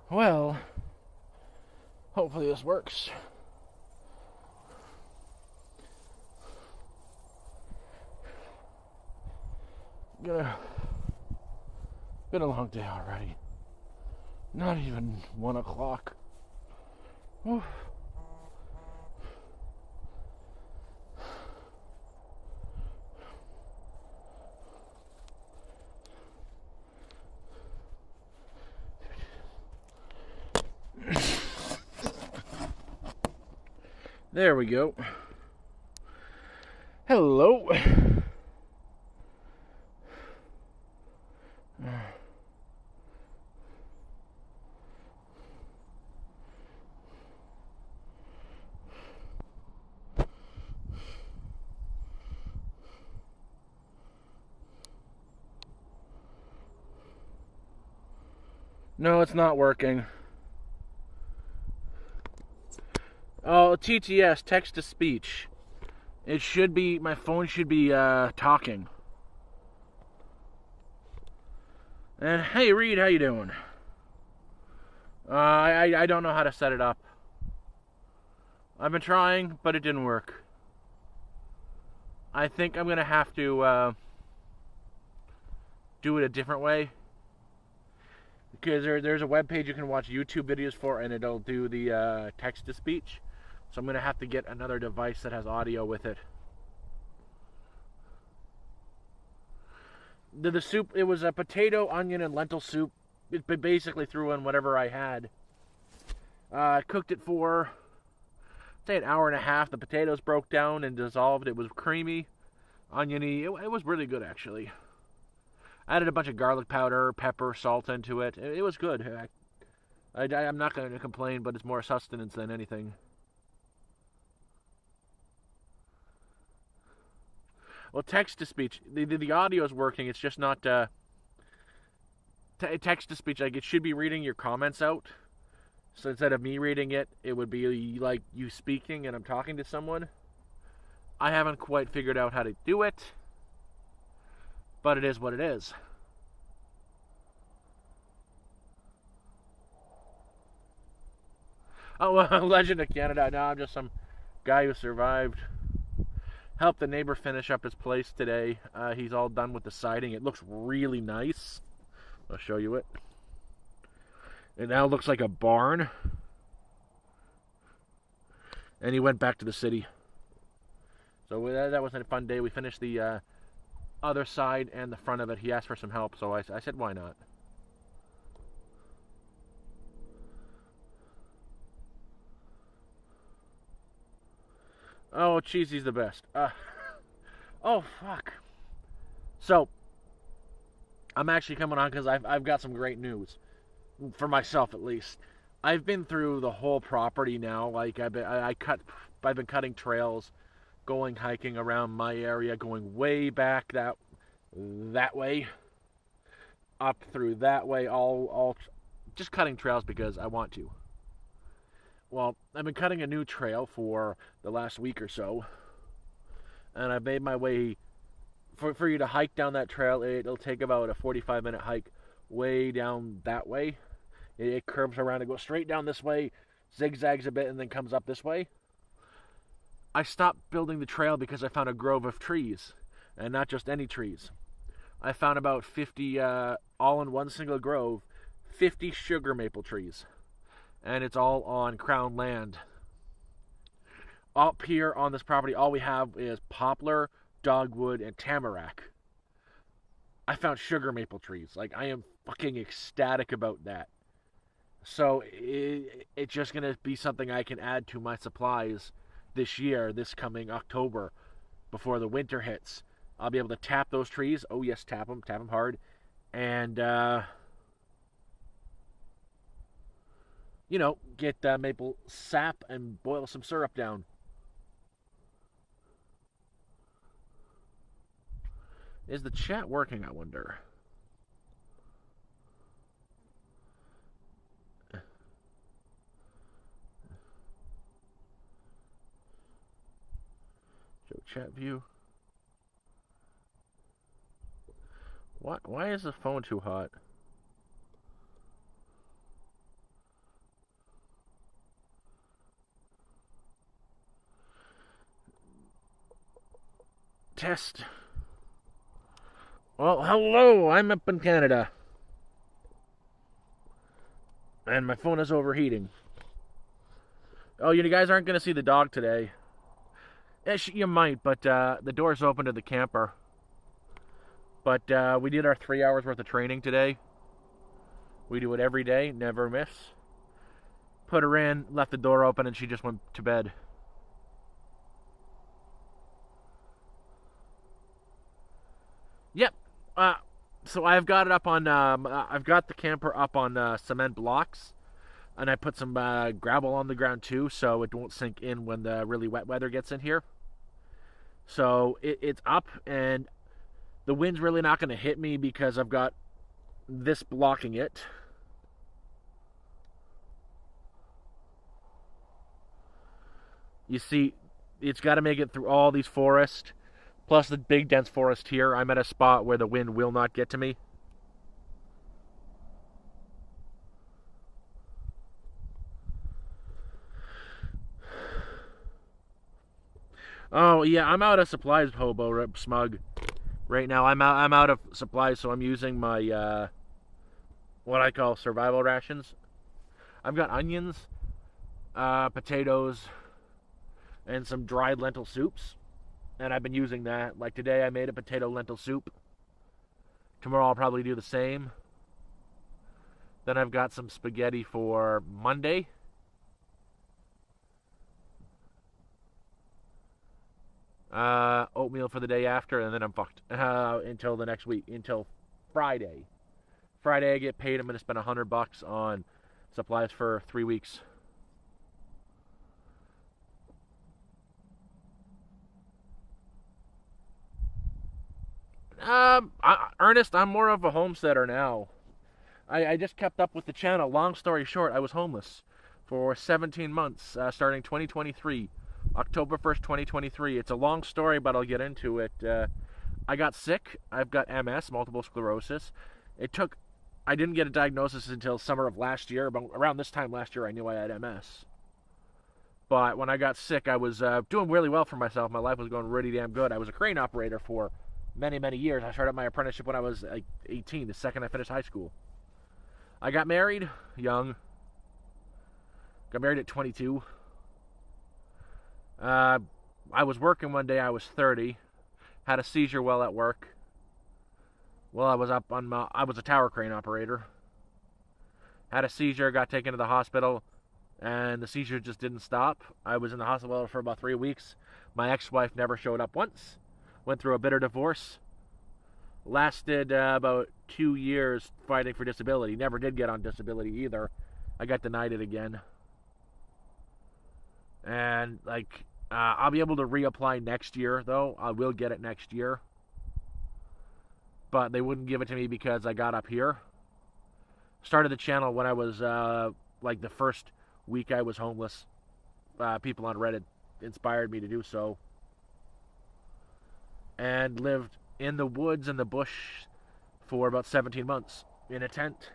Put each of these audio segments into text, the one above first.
Well, hopefully this works. Been a long day already. Not even 1 o'clock. Whew. There we go. Hello. No, it's not working. Oh, TTS, text to speech. It should be, my phone should be talking. And hey, Reed, how you doing? I don't know how to set it up. I've been trying, but it didn't work. I think I'm gonna have to do it a different way. Because there's a web page you can watch YouTube videos for, and it'll do the text to speech. So I'm gonna have to get another device that has audio with it. The soup, it was a potato, onion, and lentil soup. It basically threw in whatever I had. I cooked it for, say, an hour and a half. The potatoes broke down and dissolved. It was creamy, oniony. It was really good, actually. I added a bunch of garlic powder, pepper, salt into it. It was good. I'm not going to complain, but it's more sustenance than anything. Well, text to speech, the audio is working. It's just not text to speech. Like, it should be reading your comments out. So instead of me reading it, it would be like you speaking and I'm talking to someone. I haven't quite figured out how to do it, but it is what it is. Oh, well, Legend of Canada. No, I'm just some guy who survived. Helped the neighbor finish up his place today. He's all done with the siding. It looks really nice. I'll show you it. It now looks like a barn. And he went back to the city. So that was a fun day. We finished the other side and the front of it. He asked for some help, so I said, why not? Oh, Cheesy's the best. Oh, fuck. So, I'm actually coming on because I've got some great news. For myself, at least. I've been through the whole property now. Like, I've been cutting trails, going hiking around my area, going way back that way, up through that way, all just cutting trails because I want to. Well, I've been cutting a new trail for the last week or so, and I've made my way. For you to hike down that trail, it'll take about a 45-minute hike way down that way. It curves around and goes straight down this way, zigzags a bit, and then comes up this way. I stopped building the trail because I found a grove of trees, and not just any trees. I found about 50, all in one single grove, 50 sugar maple trees. And it's all on crown land. Up here on this property, all we have is poplar, dogwood, and tamarack. I found sugar maple trees. Like, I am fucking ecstatic about that. So it's just going to be something I can add to my supplies this year, this coming October, before the winter hits. I'll be able to tap those trees. Oh, yes, tap them hard. And, get maple sap and boil some syrup down. Is the chat working, I wonder? Show chat view. Why is the phone too hot? Test. Well, hello, I'm up in Canada. And my phone is overheating. Oh, you guys aren't going to see the dog today. You might, but the door's open to the camper. But we did our 3 hours worth of training today. We do it every day, never miss. Put her in, left the door open, and she just went to bed. Yep. So I've got it up on. I've got the camper up on cement blocks, and I put some gravel on the ground too, so it won't sink in when the really wet weather gets in here. So it's up, and the wind's really not going to hit me because I've got this blocking it. You see, it's got to make it through all these forests, plus the big dense forest here. I'm at a spot where the wind will not get to me. Oh yeah, I'm out of supplies, Hobo Smug. Right now, I'm out of supplies, so I'm using my what I call survival rations. I've got onions, potatoes, and some dried lentil soups, and I've been using that. Like today, I made a potato lentil soup. Tomorrow, I'll probably do the same. Then I've got some spaghetti for Monday. Oatmeal for the day after, and then I'm fucked until the next week, until Friday. Friday I get paid. I'm gonna spend $100 on supplies for 3 weeks. Ernest, I'm more of a homesteader now. I just kept up with the channel. Long story short, I was homeless for 17 months, starting 2023. October 1st, 2023. It's a long story, but I'll get into it. I got sick. I've got MS, multiple sclerosis. I didn't get a diagnosis until summer of last year. But around this time last year, I knew I had MS. But when I got sick, I was doing really well for myself. My life was going really damn good. I was a crane operator for many, many years. I started my apprenticeship when I was like 18, the second I finished high school. I got married young. Got married at 22. I was working one day. I was 30. Had a seizure while at work. Well, I was a tower crane operator. Had a seizure. Got taken to the hospital, and the seizure just didn't stop. I was in the hospital for about 3 weeks. My ex-wife never showed up once. Went through a bitter divorce. Lasted about 2 years fighting for disability. Never did get on disability either. I got denied it again. And I'll be able to reapply next year, though. I will get it next year. But they wouldn't give it to me because I got up here. Started the channel when I was the first week I was homeless. People on Reddit inspired me to do so. And lived in the woods and the bush for about 17 months in a tent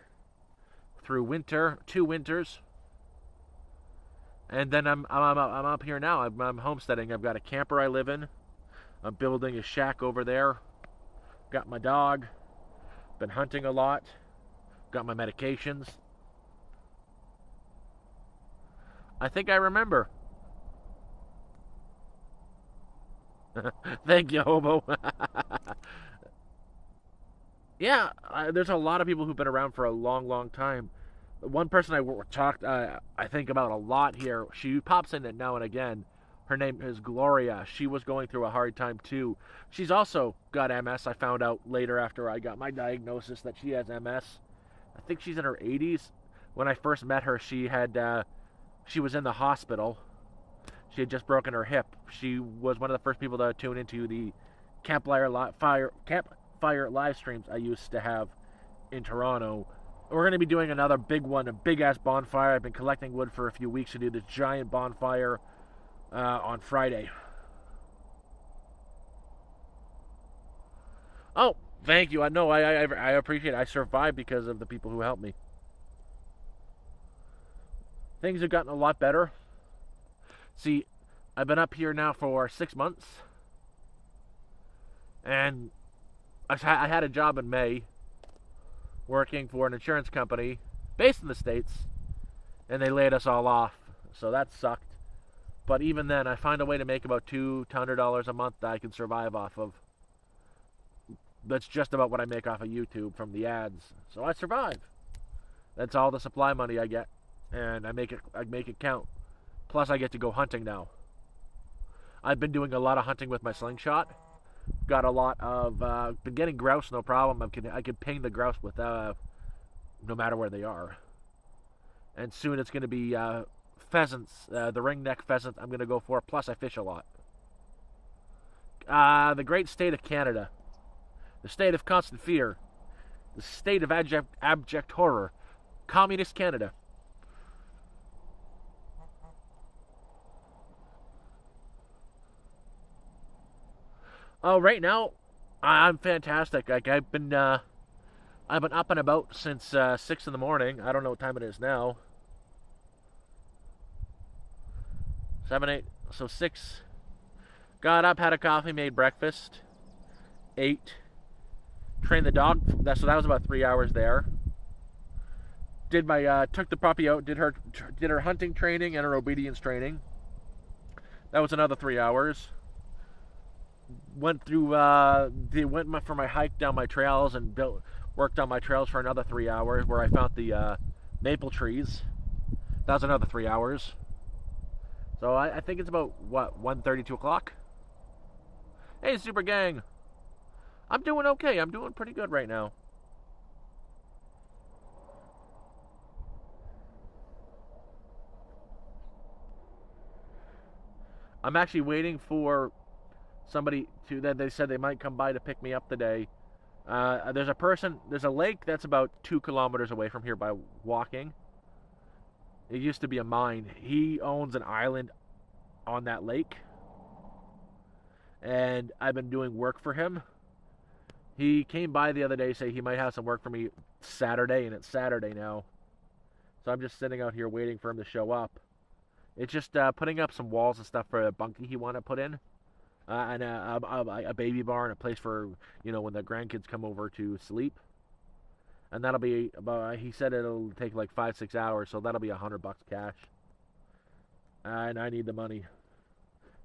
through 2 winters. And then I'm up here now. I'm homesteading. I've got a camper I live in. I'm building a shack over there. Got my dog. Been hunting a lot. Got my medications. I think I remember. Thank you, Hobo. Yeah, there's a lot of people who've been around for a long, long time. One person I talked, I think about a lot here. She pops in it now and again. Her name is Gloria. She was going through a hard time too. She's also got MS. I found out later after I got my diagnosis that she has MS. I think she's in her 80s. When I first met her, she was in the hospital. She had just broken her hip. She was one of the first people to tune into the campfire live streams I used to have in Toronto. We're going to be doing another big one, a big-ass bonfire. I've been collecting wood for a few weeks to do this giant bonfire on Friday. Oh, Thank you. I know. I appreciate it. I survived because of the people who helped me. Things have gotten a lot better. See, I've been up here now for 6 months, and I had a job in May working for an insurance company based in the States, and they laid us all off. So that sucked. But even then, I find a way to make about $200 a month that I can survive off of. That's just about what I make off of YouTube from the ads. So I survive. That's all the supply money I get, and I make it count. Plus, I get to go hunting now. I've been doing a lot of hunting with my slingshot. Got a lot of been getting grouse, no problem. I can ping the grouse with no matter where they are. And soon it's going to be pheasants, the ringneck pheasant. I'm going to go for. Plus, I fish a lot. The great state of Canada, the state of constant fear, the state of abject horror, communist Canada. Oh, right now, I'm fantastic. Like I've been up and about since 6 in the morning. I don't know what time it is now. 7, 8, so 6. Got up, had a coffee, made breakfast. 8. Trained the dog. So that was about 3 hours there. Did my took the puppy out. Did her hunting training and her obedience training. That was another 3 hours. Went through went for my hike down my trails and worked on my trails for another 3 hours where I found the maple trees. That was another 3 hours. So I think it's about what 1:30, 2 o'clock. Hey, Super Gang. I'm doing okay. I'm doing pretty good right now. I'm actually waiting for somebody that they said they might come by to pick me up today. There's a lake that's about 2 kilometers away from here by walking. It used to be a mine. He owns an island on that lake, and I've been doing work for him. He came by the other day, say he might have some work for me Saturday, and it's Saturday now. So I'm just sitting out here waiting for him to show up. It's just putting up some walls and stuff for a bunkie he wanted to put in. And a baby barn, a place for, when the grandkids come over to sleep. And that'll be about, he said it'll take like 5-6 hours, so that'll be $100 cash. And I need the money.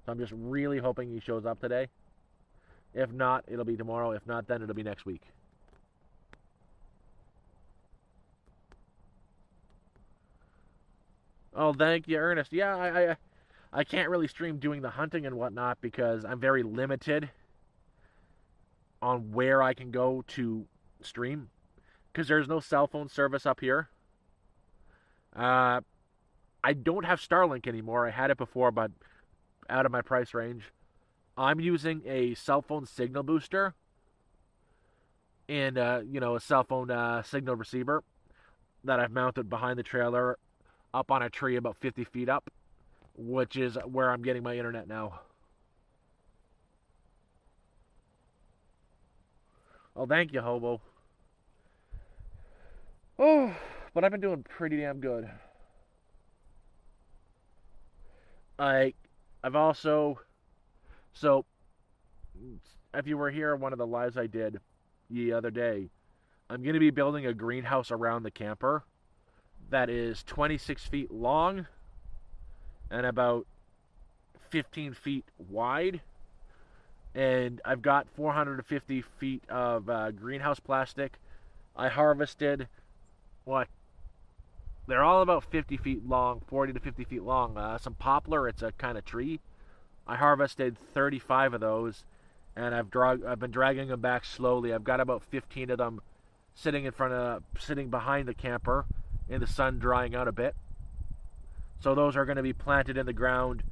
So I'm just really hoping he shows up today. If not, it'll be tomorrow. If not, then it'll be next week. Oh, thank you, Ernest. Yeah, I can't really stream doing the hunting and whatnot because I'm very limited on where I can go to stream because there's no cell phone service up here. I don't have Starlink anymore. I had it before, but out of my price range. I'm using a cell phone signal booster and a cell phone signal receiver that I've mounted behind the trailer up on a tree about 50 feet up, which is where I'm getting my internet now. Oh, thank you, Hobo. Oh, but I've been doing pretty damn good. I've also, so if you were here, one of the lives I did the other day, I'm going to be building a greenhouse around the camper that is 26 feet long and about 15 feet wide. And I've got 450 feet of greenhouse plastic. I harvested, what? They're all about 50 feet long, 40 to 50 feet long. Some poplar, it's a kind of tree. I harvested 35 of those, and I've been dragging them back slowly. I've got about 15 of them sitting behind the camper in the sun, drying out a bit. So those are going to be planted in the ground,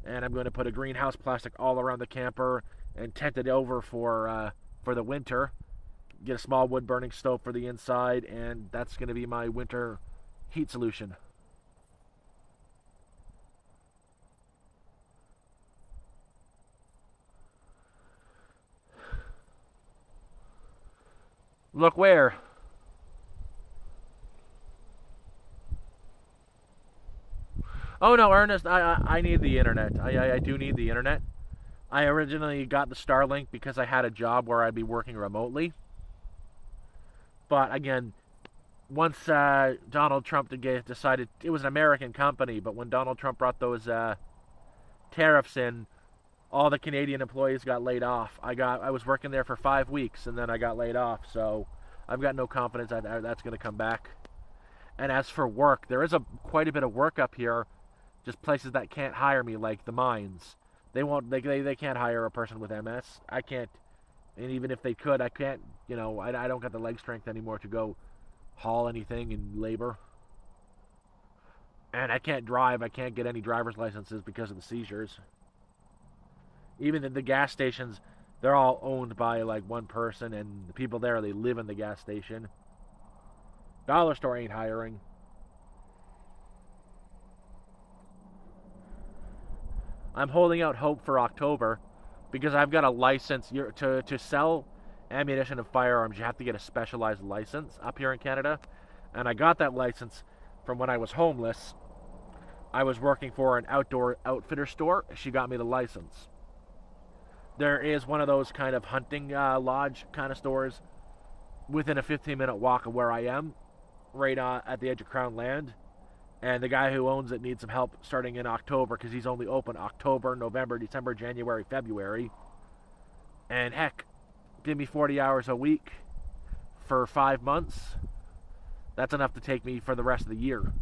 and I'm going to put a greenhouse plastic all around the camper and tent it over for the winter. Get a small wood burning stove for the inside, and that's going to be my winter heat solution. Look where. Oh no, Ernest, I need the internet. I do need the internet. I originally got the Starlink because I had a job where I'd be working remotely. But again, once Donald Trump decided it was an American company, but when Donald Trump brought those tariffs in, all the Canadian employees got laid off. I was working there for 5 weeks and then I got laid off. So I've got no confidence that's going to come back. And as for work, there is quite a bit of work up here. Just places that can't hire me, like the mines. They won't. They can't hire a person with MS. I can't. And even if they could, I can't. I don't got the leg strength anymore to go haul anything in labor. And I can't drive. I can't get any driver's licenses because of the seizures. Even the gas stations, they're all owned by like one person, and the people there, they live in the gas station. Dollar store ain't hiring. I'm holding out hope for October because I've got a license. To sell ammunition and firearms, you have to get a specialized license up here in Canada. And I got that license from when I was homeless. I was working for an outdoor outfitter store. She got me the license. There is one of those kind of hunting lodge kind of stores within a 15-minute walk of where I am, right at the edge of Crown Land. And the guy who owns it needs some help starting in October because he's only open October, November, December, January, February. And heck, give me 40 hours a week for 5 months. That's enough to take me for the rest of the year.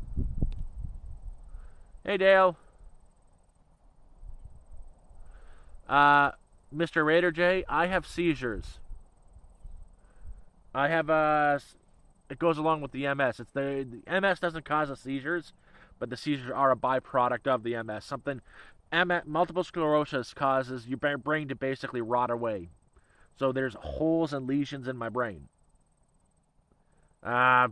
Hey, Dale. Mr. Raider J, I have seizures. I have it goes along with the MS. The MS doesn't cause the seizures, but the seizures are a byproduct of the MS. Multiple sclerosis causes your brain to basically rot away. So there's holes and lesions in my brain. I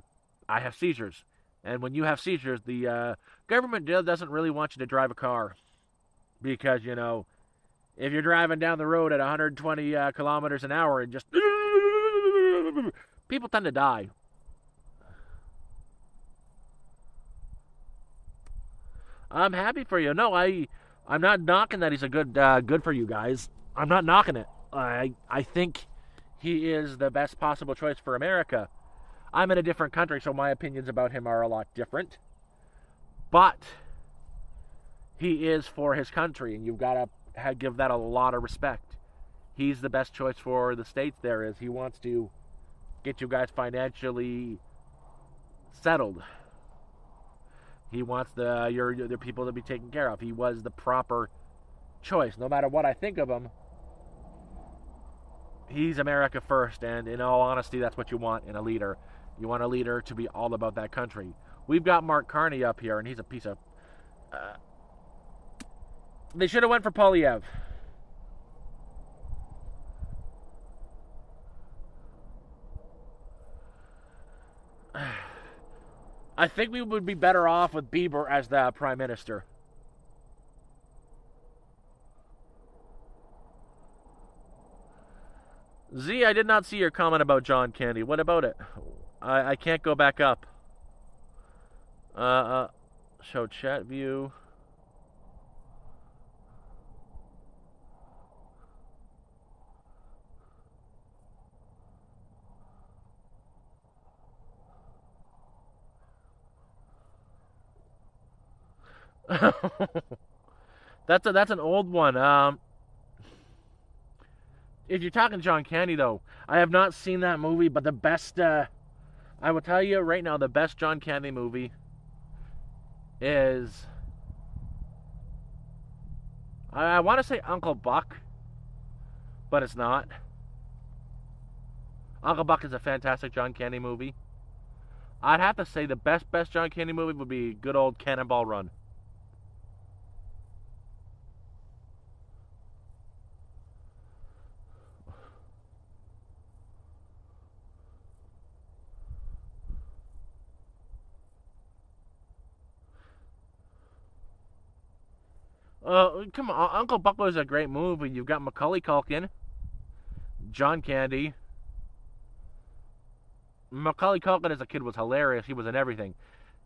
have seizures. And when you have seizures, the government doesn't really want you to drive a car. Because, if you're driving down the road at 120 kilometers an hour and just... people tend to die. I'm happy for you. No, I'm not knocking that he's a good for you guys. I'm not knocking it. I think he is the best possible choice for America. I'm in a different country, so my opinions about him are a lot different. But he is for his country, and you've got to give that a lot of respect. He's the best choice for the states there is. He wants to get you guys financially settled. He wants the people to be taken care of. He was the proper choice. No matter what I think of him, he's America first, and in all honesty, that's what you want in a leader. You want a leader to be all about that country. We've got Mark Carney up here, and he's a piece of... they should have went for Polyev. I think we would be better off with Bieber as the prime minister. Z, I did not see your comment about John Candy. What about it? I can't go back up. Show chat view. That's an old one. If you're talking John Candy, though, I have not seen that movie, but the best, I will tell you right now, the best John Candy movie is, I want to say Uncle Buck, but it's not. Uncle Buck is a fantastic John Candy movie. I'd have to say the best John Candy movie would be good old Cannonball Run. Come on, Uncle Buck was a great movie. You've got Macaulay Culkin, John Candy. Macaulay Culkin as a kid was hilarious. He was in everything.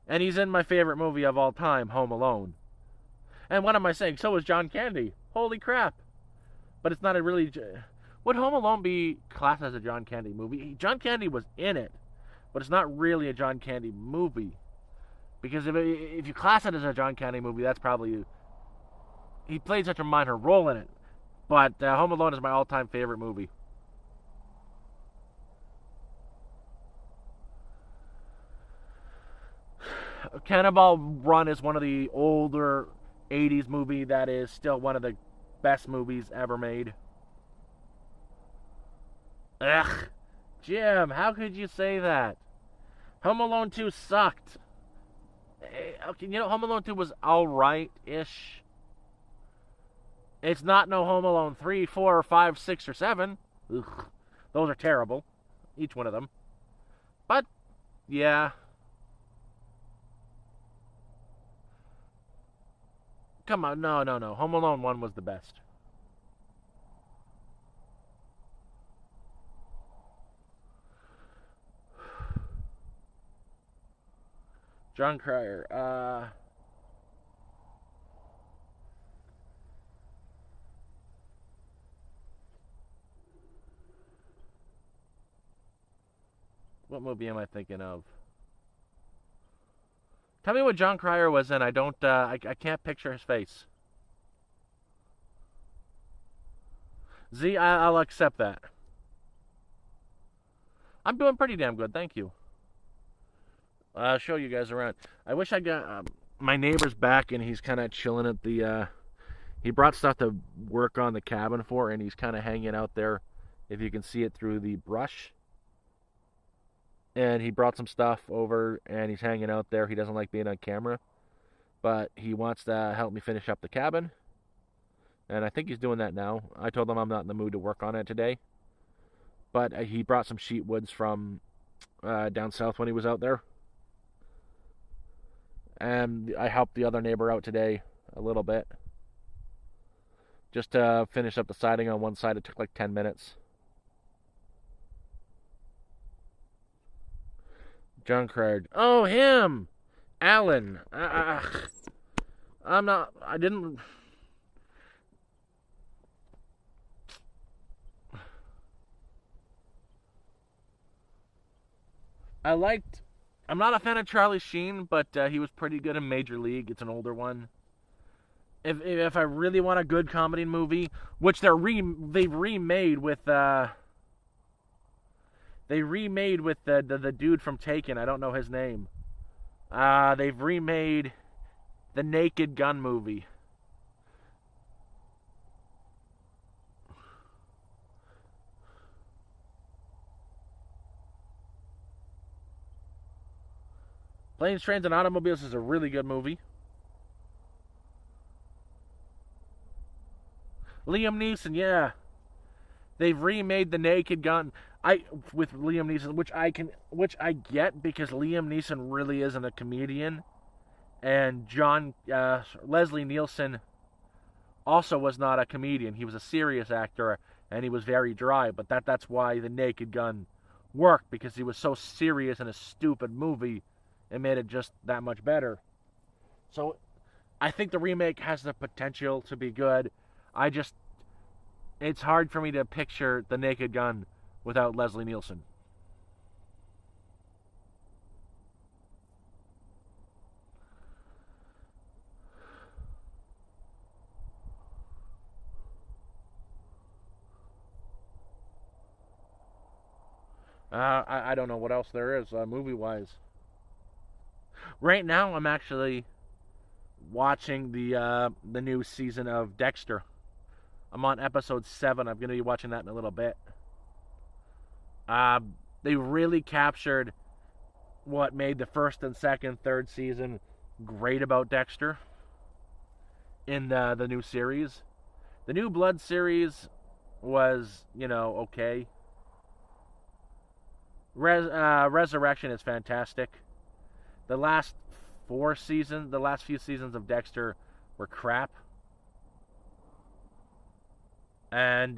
And he's in my favorite movie of all time, Home Alone. And what am I saying? So is John Candy. Holy crap. But it's not a really... Would Home Alone be classed as a John Candy movie? John Candy was in it, but it's not really a John Candy movie. Because if you class it as a John Candy movie, that's probably... He played such a minor role in it. But Home Alone is my all-time favorite movie. Cannonball Run is one of the older 80s movie that is still one of the best movies ever made. Ugh, Jim, how could you say that? Home Alone 2 sucked. Okay, Home Alone 2 was alright-ish. It's not no Home Alone 3, 4, 5, 6, or 7. Ugh, those are terrible. Each one of them. But, yeah. Come on, no. Home Alone 1 was the best. Jon Cryer. What movie am I thinking of? Tell me what Jon Cryer was in. I don't. I can't picture his face. I'll accept that. I'm doing pretty damn good, thank you. I'll show you guys around. I wish I got my neighbor's back, and he's kind of chilling at the. He brought stuff to work on the cabin for, and he's kind of hanging out there. If you can see it through the brush. And he brought some stuff over, and he's hanging out there. He doesn't like being on camera, but he wants to help me finish up the cabin. And I think he's doing that now. I told him I'm not in the mood to work on it today. But he brought some sheet woods from down south when he was out there. And I helped the other neighbor out today a little bit. Just to finish up the siding on one side. It took like 10 minutes. Jon Cryer. Oh, him! Alan. I'm not... I didn't... I'm not a fan of Charlie Sheen, but he was pretty good in Major League. It's an older one. If I really want a good comedy movie, which they've remade with the dude from Taken. I don't know his name. They've remade the Naked Gun movie. Planes, Trains, and Automobiles is a really good movie. Liam Neeson, yeah. They've remade the Naked Gun. With Liam Neeson, which I get because Liam Neeson really isn't a comedian, and Leslie Nielsen also was not a comedian. He was a serious actor, and he was very dry. But that's why the Naked Gun worked, because he was so serious in a stupid movie. It made it just that much better. So I think the remake has the potential to be good. It's hard for me to picture the Naked Gun without Leslie Nielsen. I don't know what else there is movie-wise. Right now, I'm actually watching the new season of Dexter. I'm on episode 7. I'm going to be watching that in a little bit. They really captured what made the first and second, third season great about Dexter in the new series. The New Blood series was, okay. Resurrection is fantastic. The last few seasons of Dexter were crap. And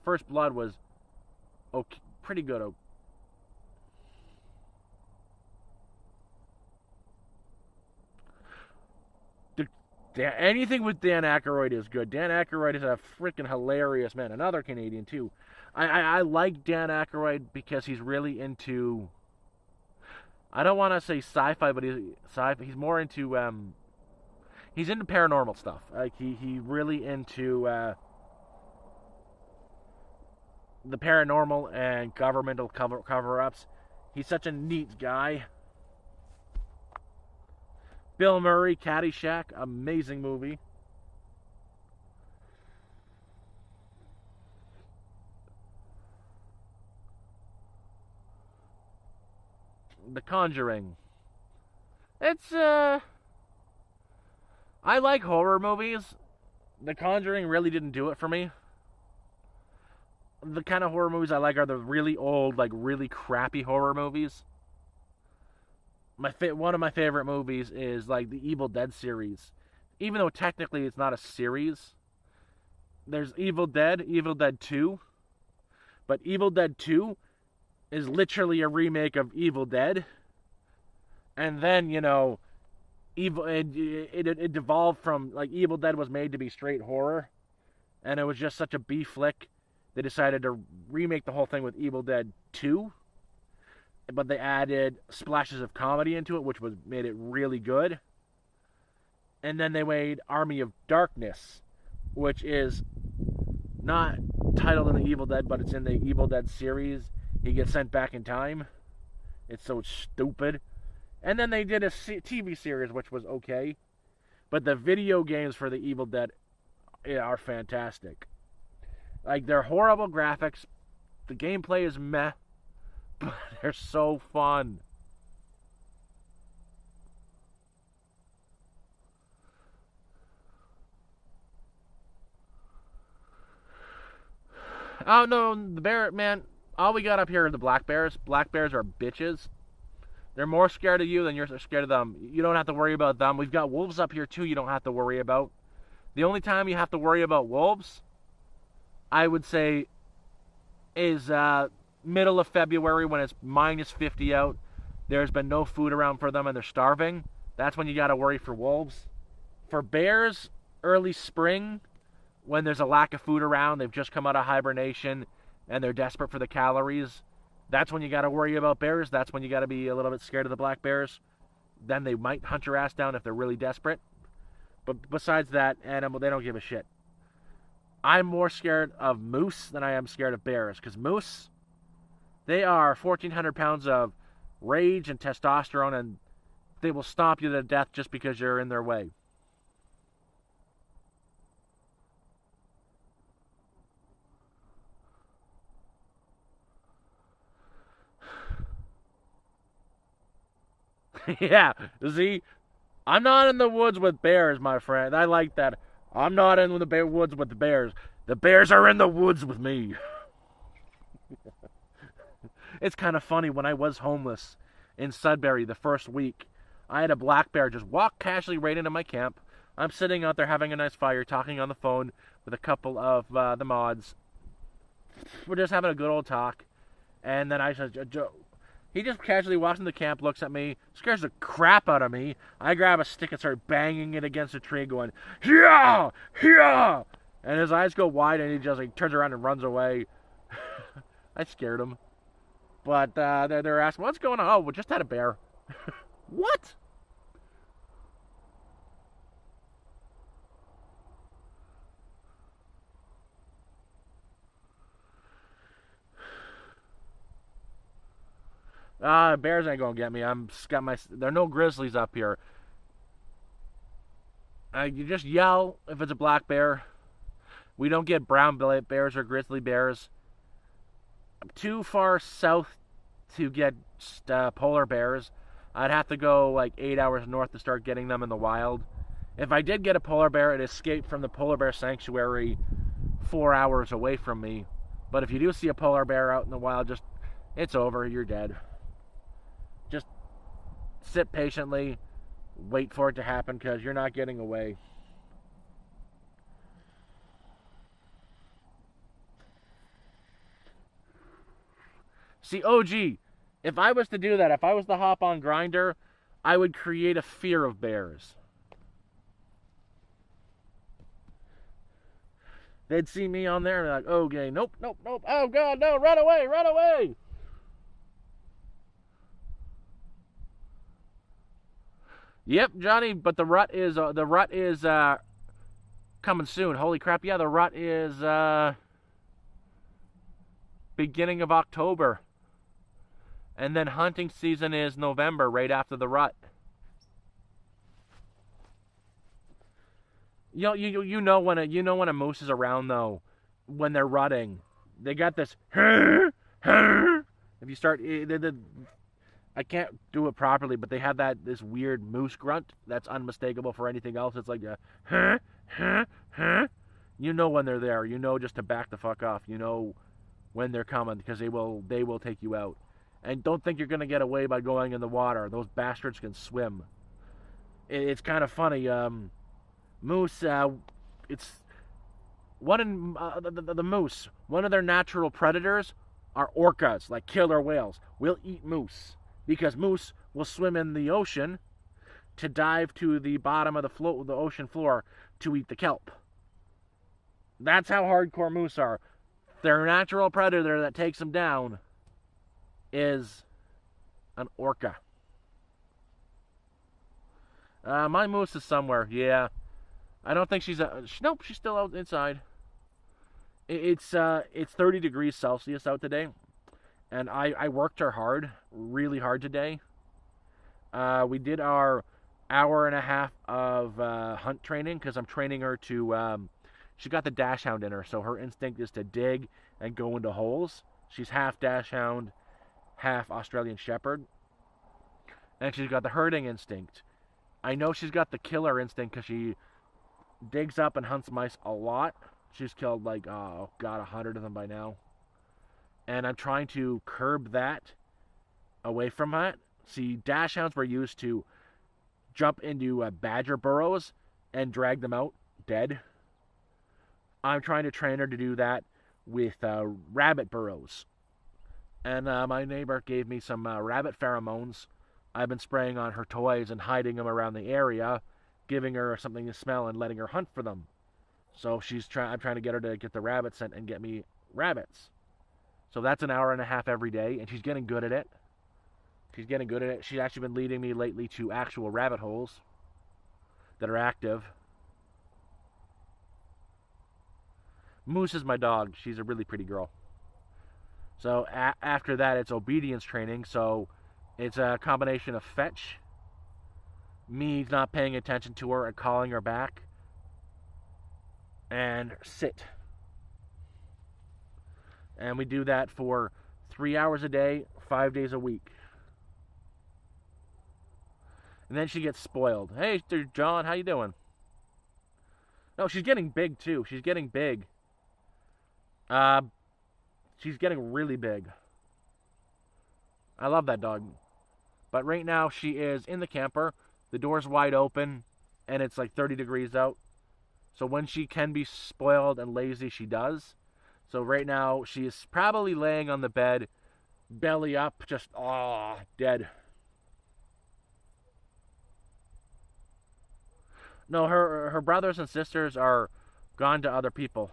First Blood was okay, pretty good. Anything with Dan Aykroyd is good. Dan Aykroyd is a freaking hilarious man. Another Canadian too. I like Dan Aykroyd because he's really into. I don't want to say sci-fi, but he's more into. He's into paranormal stuff. Like he really into the paranormal and governmental cover-ups. He's such a neat guy. Bill Murray, Caddyshack, amazing movie. The Conjuring. It's I like horror movies. The Conjuring really didn't do it for me. The kind of horror movies I like are the really old, like really crappy horror movies. One of my favorite movies is like the Evil Dead series. Even though technically it's not a series. There's Evil Dead 2. But Evil Dead 2 is literally a remake of Evil Dead. And then, it devolved from, like, Evil Dead was made to be straight horror. And it was just such a B flick. They decided to remake the whole thing with Evil Dead 2. But they added splashes of comedy into it, which made it really good. And then they made Army of Darkness, which is not titled in the Evil Dead, but it's in the Evil Dead series. He gets sent back in time. It's so stupid. And then they did a TV series, which was okay. But the video games for the Evil Dead are fantastic. Like, they're horrible graphics. The gameplay is meh. But they're so fun. Oh, no, the bear, man, all we got up here are the black bears. Black bears are bitches. They're more scared of you than you're scared of them. You don't have to worry about them. We've got wolves up here, too, you don't have to worry about. The only time you have to worry about wolves, I would say, is middle of February when it's minus 50 out. There's been no food around for them and they're starving. That's when you got to worry for wolves. For bears, early spring, when there's a lack of food around, they've just come out of hibernation and they're desperate for the calories. That's when you got to worry about bears. That's when you got to be a little bit scared of the black bears. Then they might hunt your ass down if they're really desperate. But besides that, animal, they don't give a shit. I'm more scared of moose than I am scared of bears. Because moose, they are 1,400 pounds of rage and testosterone, and they will stomp you to death just because you're in their way. Yeah, see, I'm not in the woods with bears, my friend. I like that. I'm not in the woods with the bears. The bears are in the woods with me. It's kind of funny. When I was homeless in Sudbury the first week, I had a black bear just walk casually right into my camp. I'm sitting out there having a nice fire, talking on the phone with a couple of the mods. We're just having a good old talk. And then I said, he just casually walks in the camp, looks at me, scares the crap out of me. I grab a stick and start banging it against a tree, going, "Yeah! Yeah!" And his eyes go wide, and he just turns around and runs away. I scared him. But they're asking, "What's going on?" "Oh, we just had a bear." What? Bears ain't gonna get me. There are no grizzlies up here. You just yell if it's a black bear. We don't get brown bears or grizzly bears. I'm too far south to get polar bears. I'd have to go like 8 hours north to start getting them in the wild. If I did get a polar bear, it escaped from the polar bear sanctuary 4 hours away from me. But if you do see a polar bear out in the wild, it's over. You're dead. Just sit patiently, wait for it to happen, because you're not getting away. See, OG, if I was to do that, if I was to hop on Grindr, I would create a fear of bears. They'd see me on there and they're like, okay, nope, nope, nope. Oh God, no, run away, run away. Yep, Johnny, but the rut is coming soon. Holy crap, yeah, the rut is beginning of October. And then hunting season is November, right after the rut. You know when a moose is around though, when they're rutting, they got this. If you start, I can't do it properly, but they have this weird moose grunt that's unmistakable for anything else. It's like a. You know when they're there. You know just to back the fuck off. You know when they're coming because they will take you out. And don't think you're gonna get away by going in the water. Those bastards can swim. It's kind of funny. Moose, it's the moose. One of their natural predators are orcas, like killer whales. Will eat moose because moose will swim in the ocean to dive to the bottom of the ocean floor to eat the kelp. That's how hardcore moose are. Their natural predator that takes them down is an orca. My moose is somewhere. Yeah. I don't think she's nope, she's still out inside. It's 30 degrees Celsius out today, and I worked her hard, really hard today. We did our hour and a half of hunt training because I'm training her to. She got the dachshund in her, so her instinct is to dig and go into holes. She's half dachshund, half Australian Shepherd, and she's got the herding instinct. I know she's got the killer instinct because she digs up and hunts mice a lot. She's killed like, oh God, 100 of them by now. And I'm trying to curb that away from that. See, dachshunds were used to jump into badger burrows and drag them out dead. I'm trying to train her to do that with rabbit burrows. And my neighbor gave me some rabbit pheromones. I've been spraying on her toys and hiding them around the area, giving her something to smell and letting her hunt for them. So I'm trying to get her to get the rabbit scent and get me rabbits. So that's an hour and a half every day, and she's getting good at it. She's actually been leading me lately to actual rabbit holes that are active. Moose is my dog. She's a really pretty girl. So after that, it's obedience training. So it's a combination of fetch, me not paying attention to her and calling her back, and sit. And we do that for 3 hours a day, 5 days a week. And then she gets spoiled. Hey, John, how you doing? No, she's getting big too. She's getting big. She's getting really big. I love that dog. But right now she is in the camper. The door's wide open, and it's like 30 degrees out. So when she can be spoiled and lazy, she does. So right now, she is probably laying on the bed, belly up, just, dead. No, her brothers and sisters are gone to other people.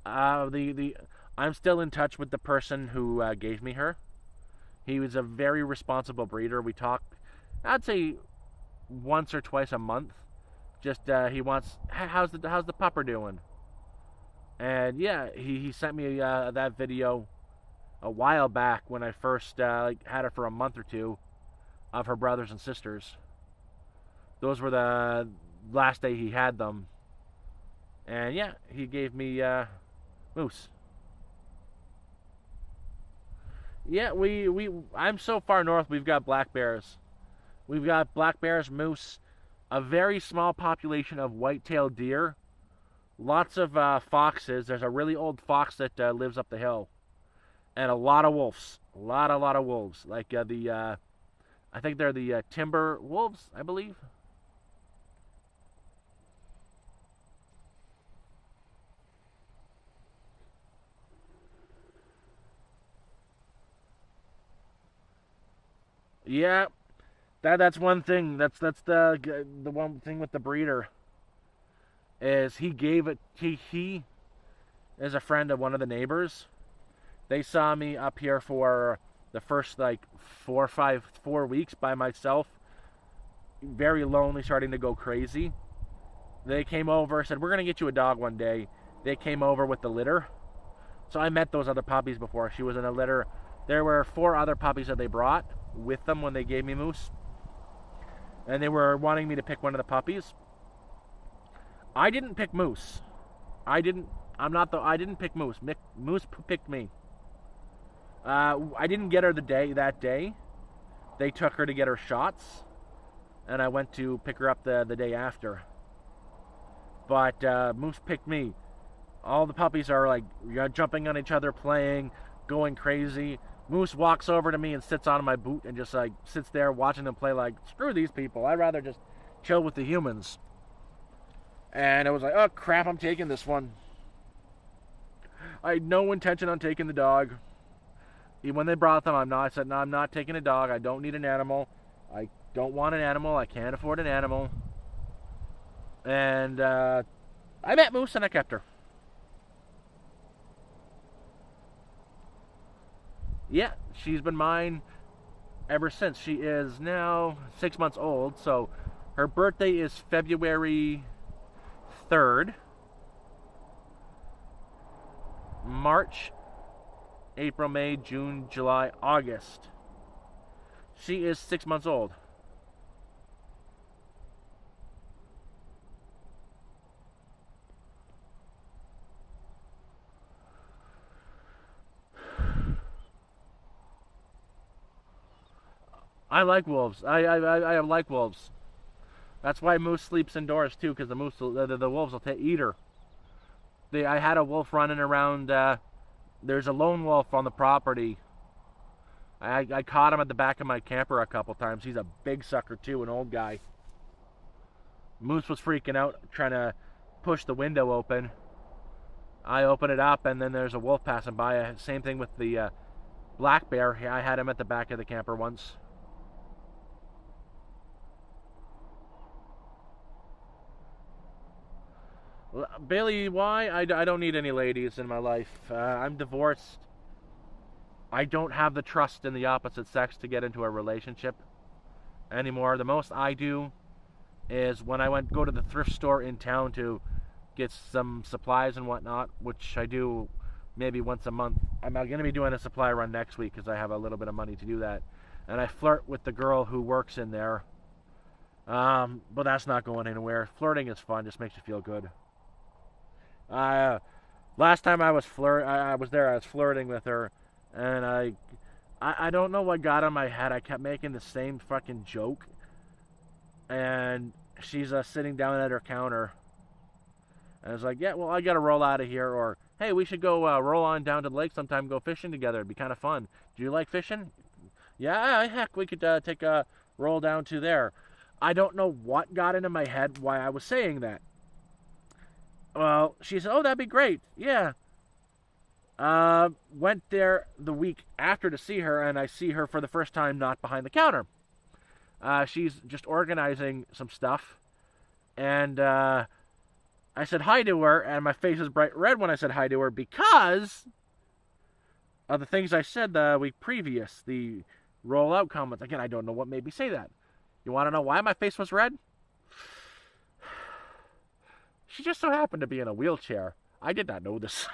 I'm still in touch with the person who gave me her. He was a very responsible breeder. We talk, I'd say, once or twice a month. Just he wants, how's the pupper doing? And yeah, he sent me that video a while back when I first had her for a month or two of her brothers and sisters. Those were the last day he had them. And yeah, he gave me moose. Yeah, I'm so far north, we've got black bears. We've got black bears, moose, a very small population of white-tailed deer, lots of foxes. There's a really old fox that lives up the hill, and a lot of wolves. A lot of wolves. Like I think they're the timber wolves, I believe. Yeah, that's one thing. That's the one thing with the breeder. is he gave it, he is a friend of one of the neighbors. They saw me up here for the first like 4 weeks by myself, very lonely, starting to go crazy. They came over, said, we're going to get you a dog one day. They came over with the litter. So I met those other puppies before. She was in a litter. There were 4 other puppies that they brought with them when they gave me Moose. And they were wanting me to pick one of the puppies. I didn't pick Moose. I didn't pick Moose. Moose picked me. I didn't get her that day. They took her to get her shots. And I went to pick her up the day after. But Moose picked me. All the puppies are like jumping on each other, playing, going crazy. Moose walks over to me and sits on my boot and just like sits there watching them play, like, screw these people. I'd rather just chill with the humans. And I was like, oh crap, I'm taking this one. I had no intention on taking the dog. When they brought them, I said, no, I'm not taking a dog. I don't need an animal. I don't want an animal. I can't afford an animal. And I met Moose and I kept her. Yeah, she's been mine ever since. She is now 6 months old, so her birthday is February 3rd. March, April, May, June, July, August. She is 6 months old. I like wolves. I like wolves. That's why Moose sleeps indoors too, because the wolves will eat her. I had a wolf running around. There's a lone wolf on the property. I caught him at the back of my camper a couple times. He's a big sucker too, an old guy. Moose was freaking out, trying to push the window open. I open it up, and then there's a wolf passing by. Same thing with the black bear. I had him at the back of the camper once. Bailey, why? I don't need any ladies in my life. I'm divorced. I don't have the trust in the opposite sex to get into a relationship anymore. The most I do is when I go to the thrift store in town to get some supplies and whatnot, which I do maybe once a month. I'm going to be doing a supply run next week because I have a little bit of money to do that. And I flirt with the girl who works in there. But that's not going anywhere. Flirting is fun, just makes you feel good. Last time I was there, I was flirting with her, and I don't know what got in my head. I kept making the same fucking joke, and she's sitting down at her counter, and I was like, yeah, well, I gotta roll out of here, or, hey, we should go roll on down to the lake sometime, go fishing together. It'd be kind of fun. Do you like fishing? Yeah, heck, we could take a roll down to there. I don't know what got into my head, why I was saying that. Well, she said, oh, that'd be great. Yeah. Went there the week after to see her, and I see her for the first time not behind the counter. She's just organizing some stuff. And I said hi to her, and my face was bright red when I said hi to her because of the things I said the week previous, the rollout comments. Again, I don't know what made me say that. You want to know why my face was red? She just so happened to be in a wheelchair. I did not know this.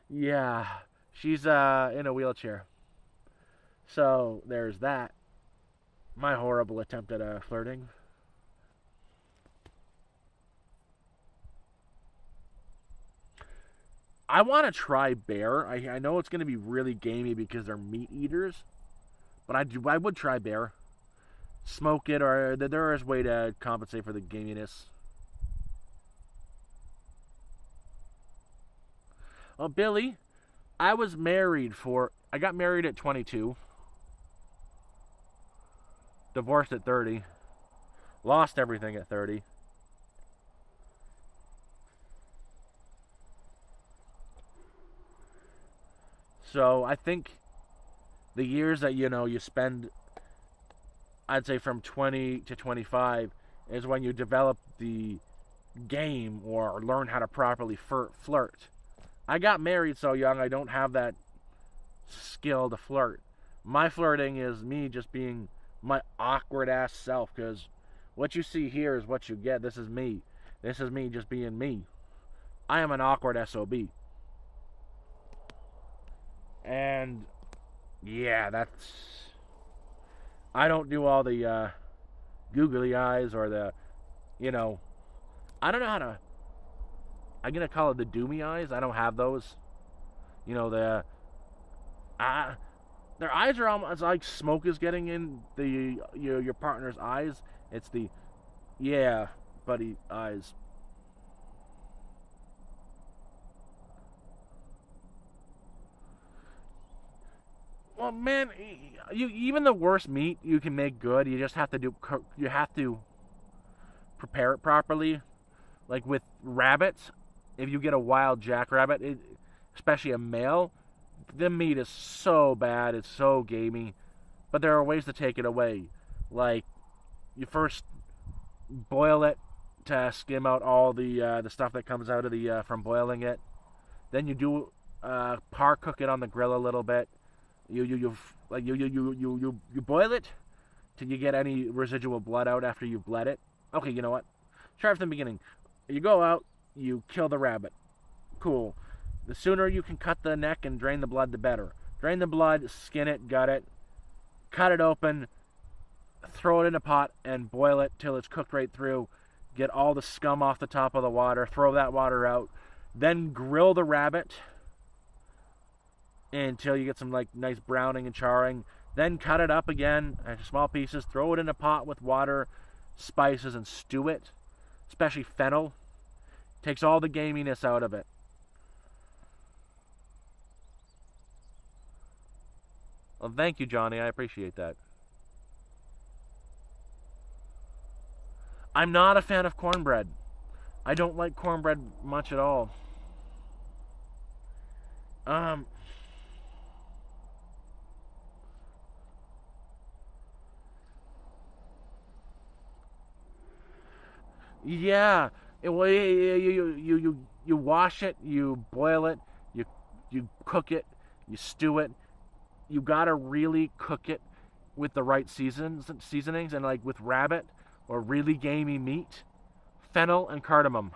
Yeah, she's in a wheelchair. So there's that. My horrible attempt at flirting. I want to try bear. I know it's going to be really gamey because they're meat eaters, but I would try bear. Smoke it, or there is a way to compensate for the gaminess. Well, Billy, I got married at 22, divorced at 30, lost everything at 30. So I think the years that you spend, I'd say from 20 to 25, is when you develop the game or learn how to properly flirt. I got married so young, I don't have that skill to flirt. My flirting is me just being my awkward ass self, because what you see here is what you get. This is me. This is me just being me. I am an awkward SOB. And yeah, that's. I don't do all the googly eyes or the, you know, I don't know how to. I'm gonna call it the doomy eyes. I don't have those. You know, their eyes are almost like smoke is getting in your partner's eyes. It's the, yeah, buddy eyes. Well, man, you even the worst meat you can make good. You just have to you have to prepare it properly. Like with rabbits, if you get a wild jackrabbit, especially a male, the meat is so bad. It's so gamey. But there are ways to take it away. Like you first boil it to skim out all the stuff that comes out of the from boiling it. Then you do par cook it on the grill a little bit. You boil it till you get any residual blood out after you've bled it. Okay, you know what? Start from the beginning. You go out, you kill the rabbit. Cool. The sooner you can cut the neck and drain the blood, the better. Drain the blood, skin it, gut it, cut it open, throw it in a pot and boil it till it's cooked right through. Get all the scum off the top of the water, throw that water out. Then grill the rabbit until you get some like nice browning and charring. Then cut it up again into small pieces, throw it in a pot with water, spices, and stew it. Especially fennel. Takes all the gaminess out of it. Well, thank you, Johnny. I appreciate that. I'm not a fan of cornbread. I don't like cornbread much at all. Um, yeah. Well, you wash it, you boil it, you cook it, you stew it. You gotta really cook it with the right seasonings, and like with rabbit or really gamey meat, fennel and cardamom.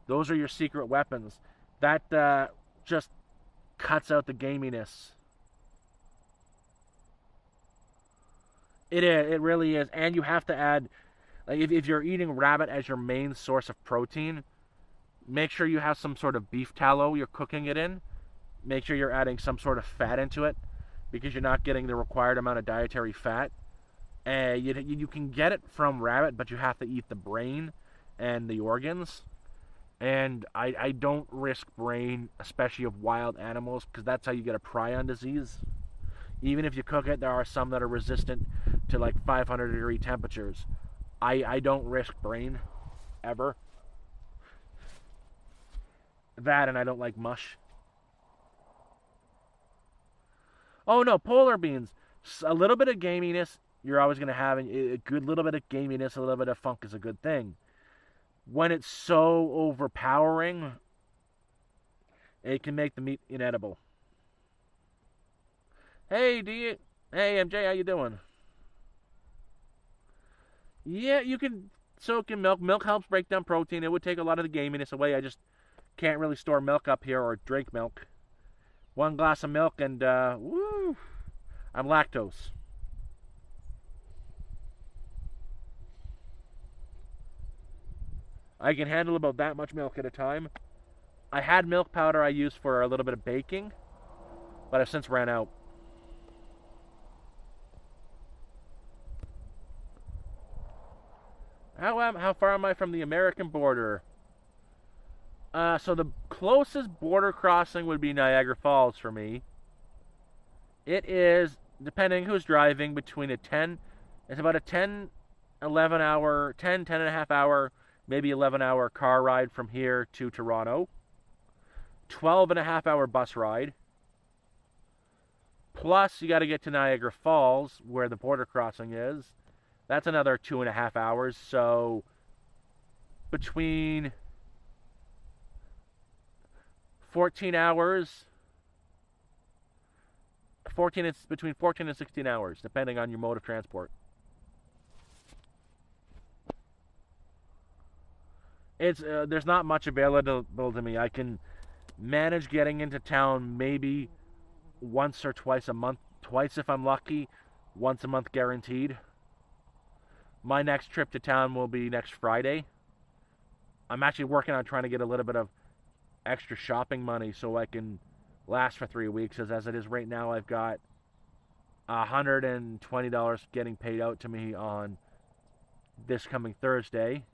Those are your secret weapons. That just cuts out the gaminess. It is. It really is. And you have to add, like, if you're eating rabbit as your main source of protein, make sure you have some sort of beef tallow you're cooking it in. Make sure you're adding some sort of fat into it, because you're not getting the required amount of dietary fat. You can get it from rabbit, but you have to eat the brain and the organs. And I don't risk brain, especially of wild animals, because that's how you get a prion disease. Even if you cook it, there are some that are resistant to like 500-degree temperatures. I don't risk brain, ever. That, and I don't like mush. Oh no, polar beans. A little bit of gaminess you're always going to have. A good little bit of gaminess, a little bit of funk is a good thing. When it's so overpowering, it can make the meat inedible. Hey, Hey, MJ, how you doing? Yeah, you can soak in milk. Milk helps break down protein. It would take a lot of the gaminess away. I just can't really store milk up here or drink milk. One glass of milk and, woo, I'm lactose. I can handle about that much milk at a time. I had milk powder I used for a little bit of baking, but I've since ran out. How far am I from the American border? So the closest border crossing would be Niagara Falls for me. It is, depending who's driving, between a 10, it's about a 10, 11 hour, 10 and a half hour, maybe 11 hour car ride from here to Toronto. 12 and a half hour bus ride. Plus, you got to get to Niagara Falls, where the border crossing is. That's another 2.5 hours. So between 14 hours, between 14 and 16 hours, depending on your mode of transport. It's there's not much available to me. I can manage getting into town maybe once or twice a month, twice if I'm lucky, once a month guaranteed. My next trip to town will be next Friday. I'm actually working on trying to get a little bit of extra shopping money so I can last for 3 weeks. As it is right now, I've got $120 getting paid out to me on this coming Thursday.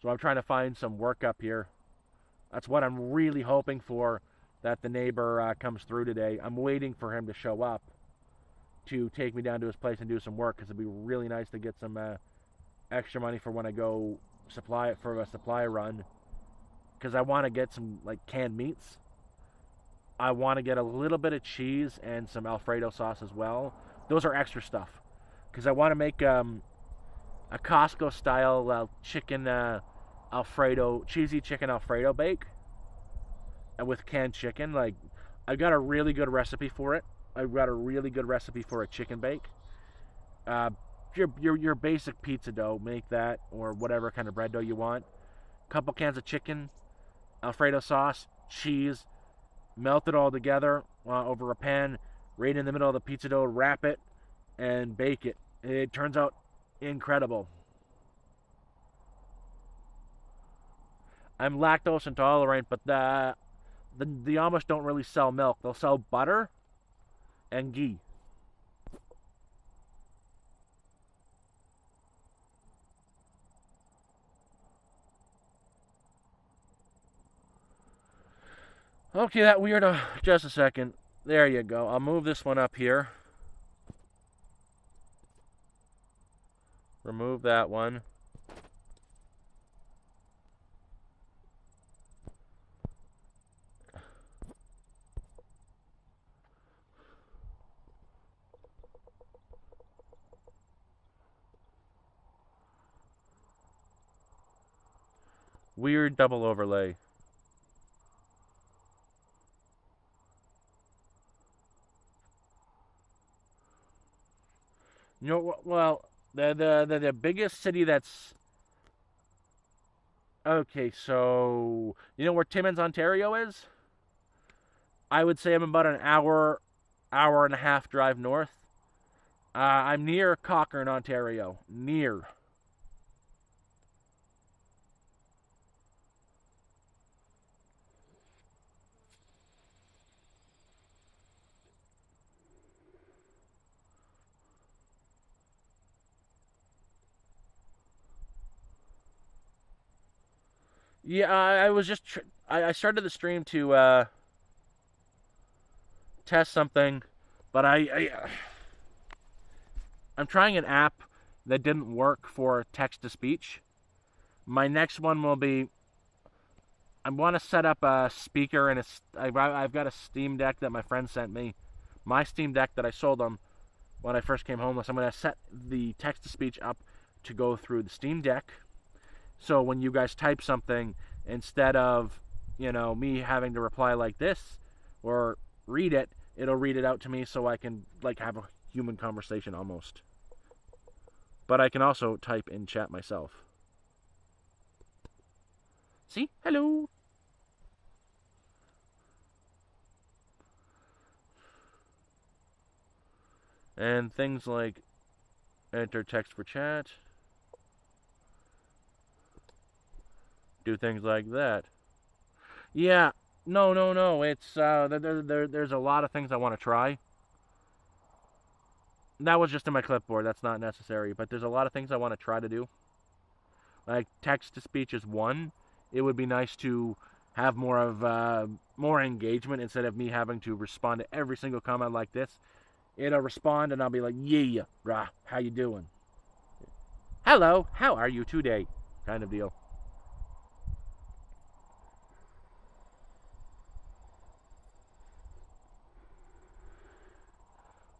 So I'm trying to find some work up here. That's what I'm really hoping for, that the neighbor comes through today. I'm waiting for him to show up to take me down to his place and do some work, because it'd be really nice to get some extra money for when I go supply for a supply run, because I want to get some like canned meats. I want to get a little bit of cheese and some Alfredo sauce as well. Those are extra stuff, because I want to make a Costco style chicken Alfredo, cheesy chicken Alfredo bake, and with canned chicken. Like, I got a really good recipe for it. I've got a really good recipe for a chicken bake. Your basic pizza dough, make that, or whatever kind of bread dough you want. Couple cans of chicken, Alfredo sauce, cheese, melt it all together over a pan, right in the middle of the pizza dough, wrap it, and bake it. It turns out incredible. I'm lactose intolerant, but the Amish don't really sell milk. They'll sell butter and ghee. Okay, that weirdo. Just a second. There you go. I'll move this one up here. Remove that one. Weird double overlay. You know, well, the biggest city that's okay. So you know where Timmins, Ontario is? I would say I'm about an hour and a half drive north. I'm near Cochrane, Ontario. Near. Yeah, I was just I started the stream to test something, but I'm trying an app that didn't work for text to speech. My next one will be, I want to set up a speaker, and I've got a Steam Deck that my friend sent me. My Steam Deck that I sold him when I first came homeless. I'm going to set the text to speech up to go through the Steam Deck. So when you guys type something, instead of, me having to reply like this or read it, it'll read it out to me, so I can like have a human conversation almost. But I can also type in chat myself. See? Hello. And things like enter text for chat. Do things like that. Yeah, no. It's there's a lot of things I want to try. That was just in my clipboard. That's not necessary, but there's a lot of things I want to try to do. Like text to speech is one. It would be nice to have more engagement instead of me having to respond to every single comment like this. It'll respond and I'll be like, yeah, rah, how you doing? Hello, how are you today? Kind of deal.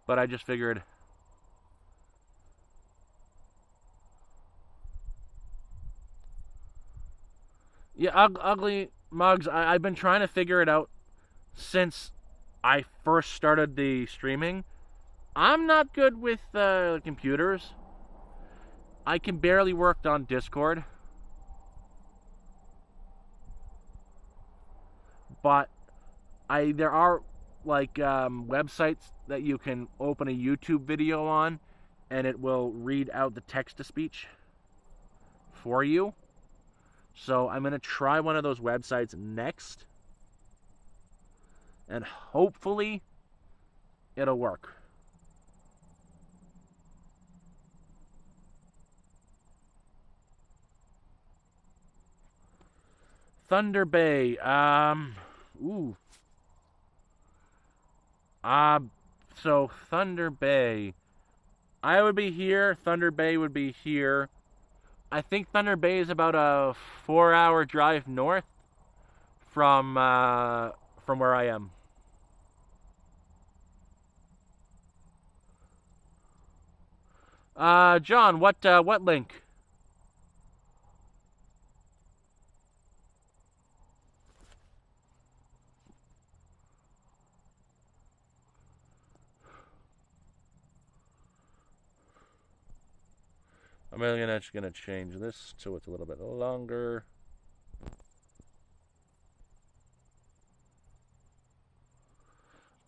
But I just figured Yeah, ugly mugs. I've been trying to figure it out since I first started the streaming. I'm not good with computers. I can barely work on Discord, but there are like websites that you can open a YouTube video on, and it will read out the text to speech for you. So I'm gonna try one of those websites next, and hopefully it'll work. Thunder Bay. Ooh. So Thunder Bay. I would be here. Thunder Bay would be here. I think Thunder Bay is about a 4-hour drive north from where I am. John, what link? I'm just gonna change this so it's a little bit longer.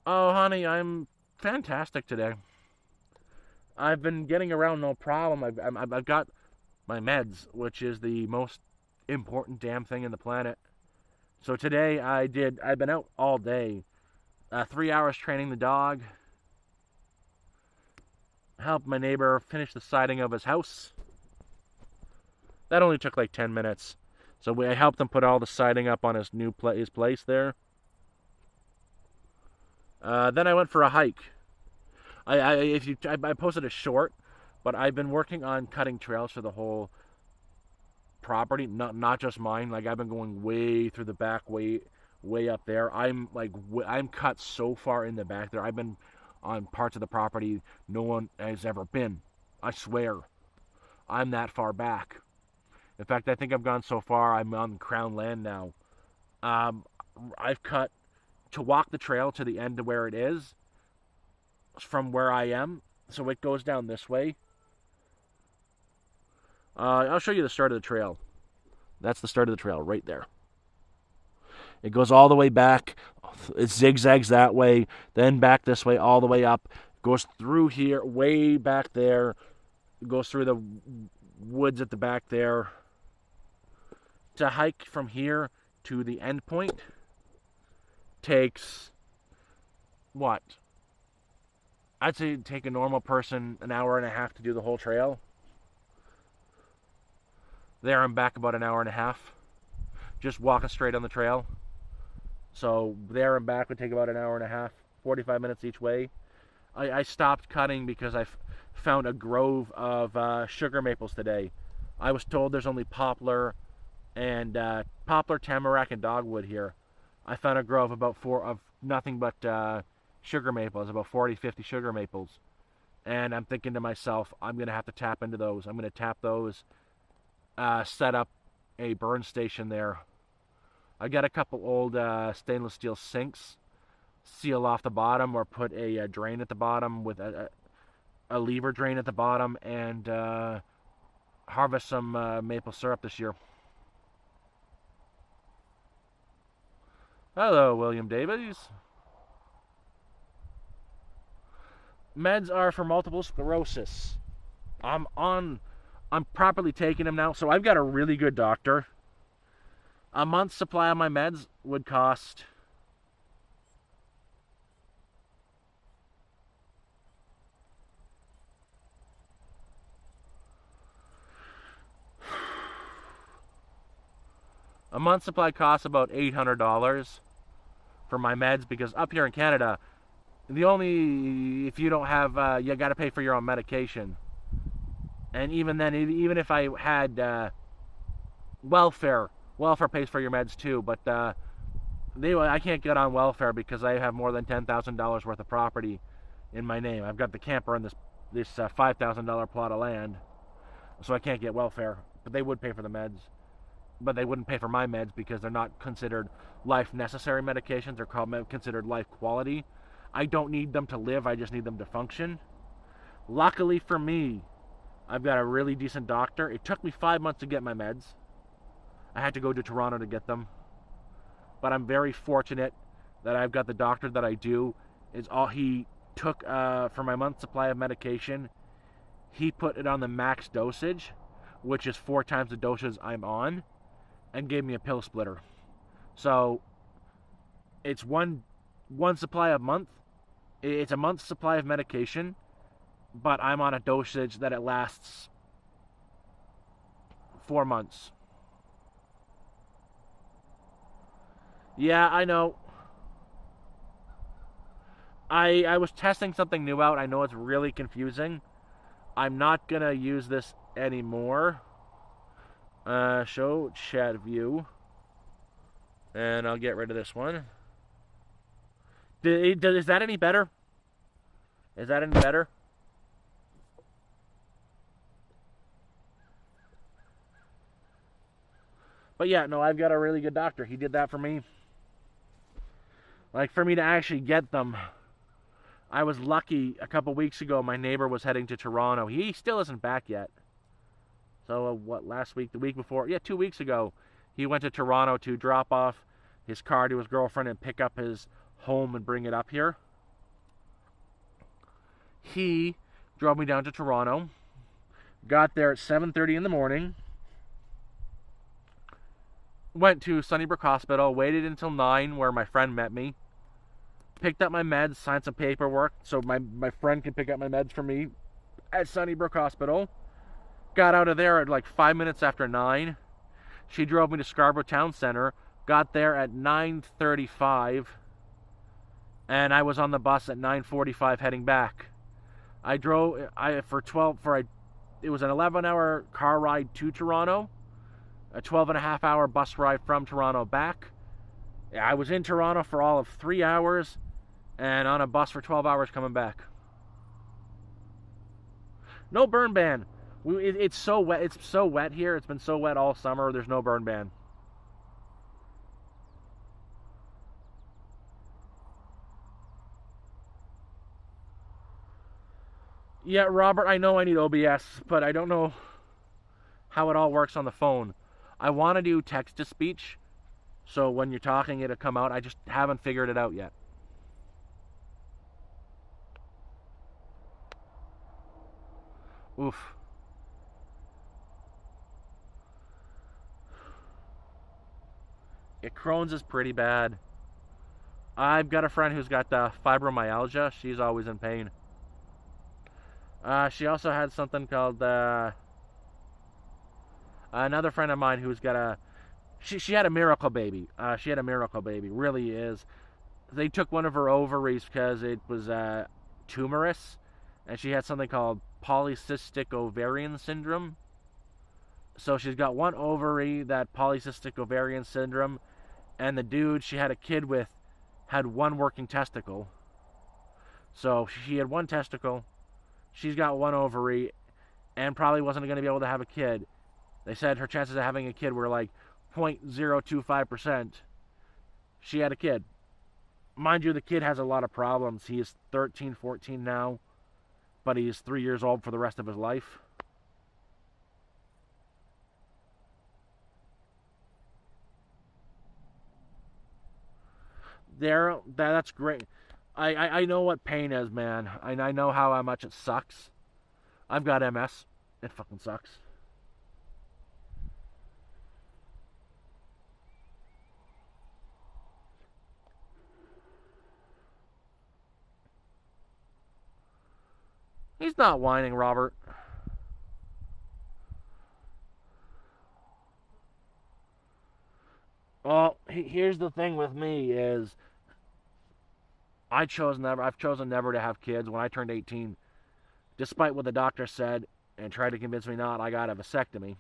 Oh, honey, I'm fantastic today. I've been getting around no problem. I've got my meds, which is the most important damn thing in the planet. So today I've been out all day. 3 hours training the dog. Helped my neighbor finish the siding of his house. That only took like 10 minutes. So I helped him put all the siding up on his place there. Then I went for a hike. I posted a short, but I've been working on cutting trails for the whole property, not just mine. Like I've been going way through the back, way up there. I'm cut so far in the back there. I've been on parts of the property no one has ever been. I swear, I'm that far back. In fact, I think I've gone so far. I'm on Crown land now. I've cut to walk the trail to the end of where it is from where I am. So it goes down this way. I'll show you the start of the trail. That's the start of the trail right there. It goes all the way back. It zigzags that way, then back this way, all the way up. Goes through here, way back there. It goes through the woods at the back there. To hike from here to the end point takes, what? I'd say it'd take a normal person an hour and a half to do the whole trail. There and back about an hour and a half. Just walking straight on the trail. So there and back would take about an hour and a half, 45 minutes each way. I stopped cutting because I found a grove of sugar maples today. I was told there's only poplar and poplar, tamarack, and dogwood here. I found a grove of nothing but sugar maples, about 40, 50 sugar maples. And I'm thinking to myself, I'm going to have to tap into those. I'm going to tap those, set up a burn station there. I got a couple old stainless steel sinks, seal off the bottom or put a drain at the bottom with a lever drain at the bottom, and harvest some maple syrup this year. Hello, William Davies. Meds are for multiple sclerosis. I'm properly taking them now, so I've got a really good doctor. A month's supply of my meds would cost a month's supply costs about $800 for my meds, because up here in Canada, if you don't have, you got to pay for your own medication. And even then, even if I had welfare pays for your meds too, but I can't get on welfare because I have more than $10,000 worth of property in my name. I've got the camper and this $5,000 plot of land, so I can't get welfare, but they would pay for the meds. but they wouldn't pay for my meds because they're not considered life necessary medications. They're considered life quality. I don't need them to live, I just need them to function. Luckily for me, I've got a really decent doctor. It took me 5 months to get my meds. I had to go to Toronto to get them. But I'm very fortunate that I've got the doctor that I do. Is all he took for my month's supply of medication. He put it on the max dosage, which is 4 times the dosage I'm on, and gave me a pill splitter. So it's one supply a month. It's a month's supply of medication, but I'm on a dosage that it lasts 4 months. Yeah, I know. I was testing something new out. I know it's really confusing. I'm not going to use this anymore. Show chat view. And I'll get rid of this one. Is that any better? Is that any better? But yeah, no, I've got a really good doctor. He did that for me. Like, for me to actually get them, I was lucky. A couple weeks ago, my neighbor was heading to Toronto. He still isn't back yet. So, last week, the week before? Yeah, 2 weeks ago, he went to Toronto to drop off his car to his girlfriend and pick up his home and bring it up here. He drove me down to Toronto, got there at 7:30 in the morning, went to Sunnybrook Hospital, waited until 9 where my friend met me, picked up my meds, signed some paperwork so my friend could pick up my meds for me at Sunnybrook Hospital. Got out of there at like 5 minutes after 9. She drove me to Scarborough Town Center, got there at 9:35, and I was on the bus at 9:45 heading back. It was an 11-hour car ride to Toronto, a 12-and-a-half-hour bus ride from Toronto back. I was in Toronto for all of 3 hours and on a bus for 12 hours coming back. No burn ban. It's so wet. It's so wet here. It's been so wet all summer. There's no burn ban. Yeah, Robert, I know I need OBS, but I don't know how it all works on the phone. I want to do text-to-speech, so when you're talking, it'll come out. I just haven't figured it out yet. Oof. Yeah, Crohn's is pretty bad. I've got a friend who's got fibromyalgia. She's always in pain. She also had something called another friend of mine who's got she had a miracle baby. She had a miracle baby. Really is. They took one of her ovaries because it was tumorous, and she had something called polycystic ovarian syndrome. So she's got one ovary, that polycystic ovarian syndrome, and the dude she had a kid with had one working testicle. So she had one testicle. She's got one ovary and probably wasn't going to be able to have a kid. They said her chances of having a kid were like 0.025%. She had a kid. Mind you, the kid has a lot of problems. He is 13, 14 now, but he's 3 years old for the rest of his life. That's great. I know what pain is, man. I know how much it sucks. I've got MS. It fucking sucks. He's not whining, Robert. Well, here's the thing with me is I've chosen never to have kids. When I turned 18, despite what the doctor said and tried to convince me not, I got a vasectomy.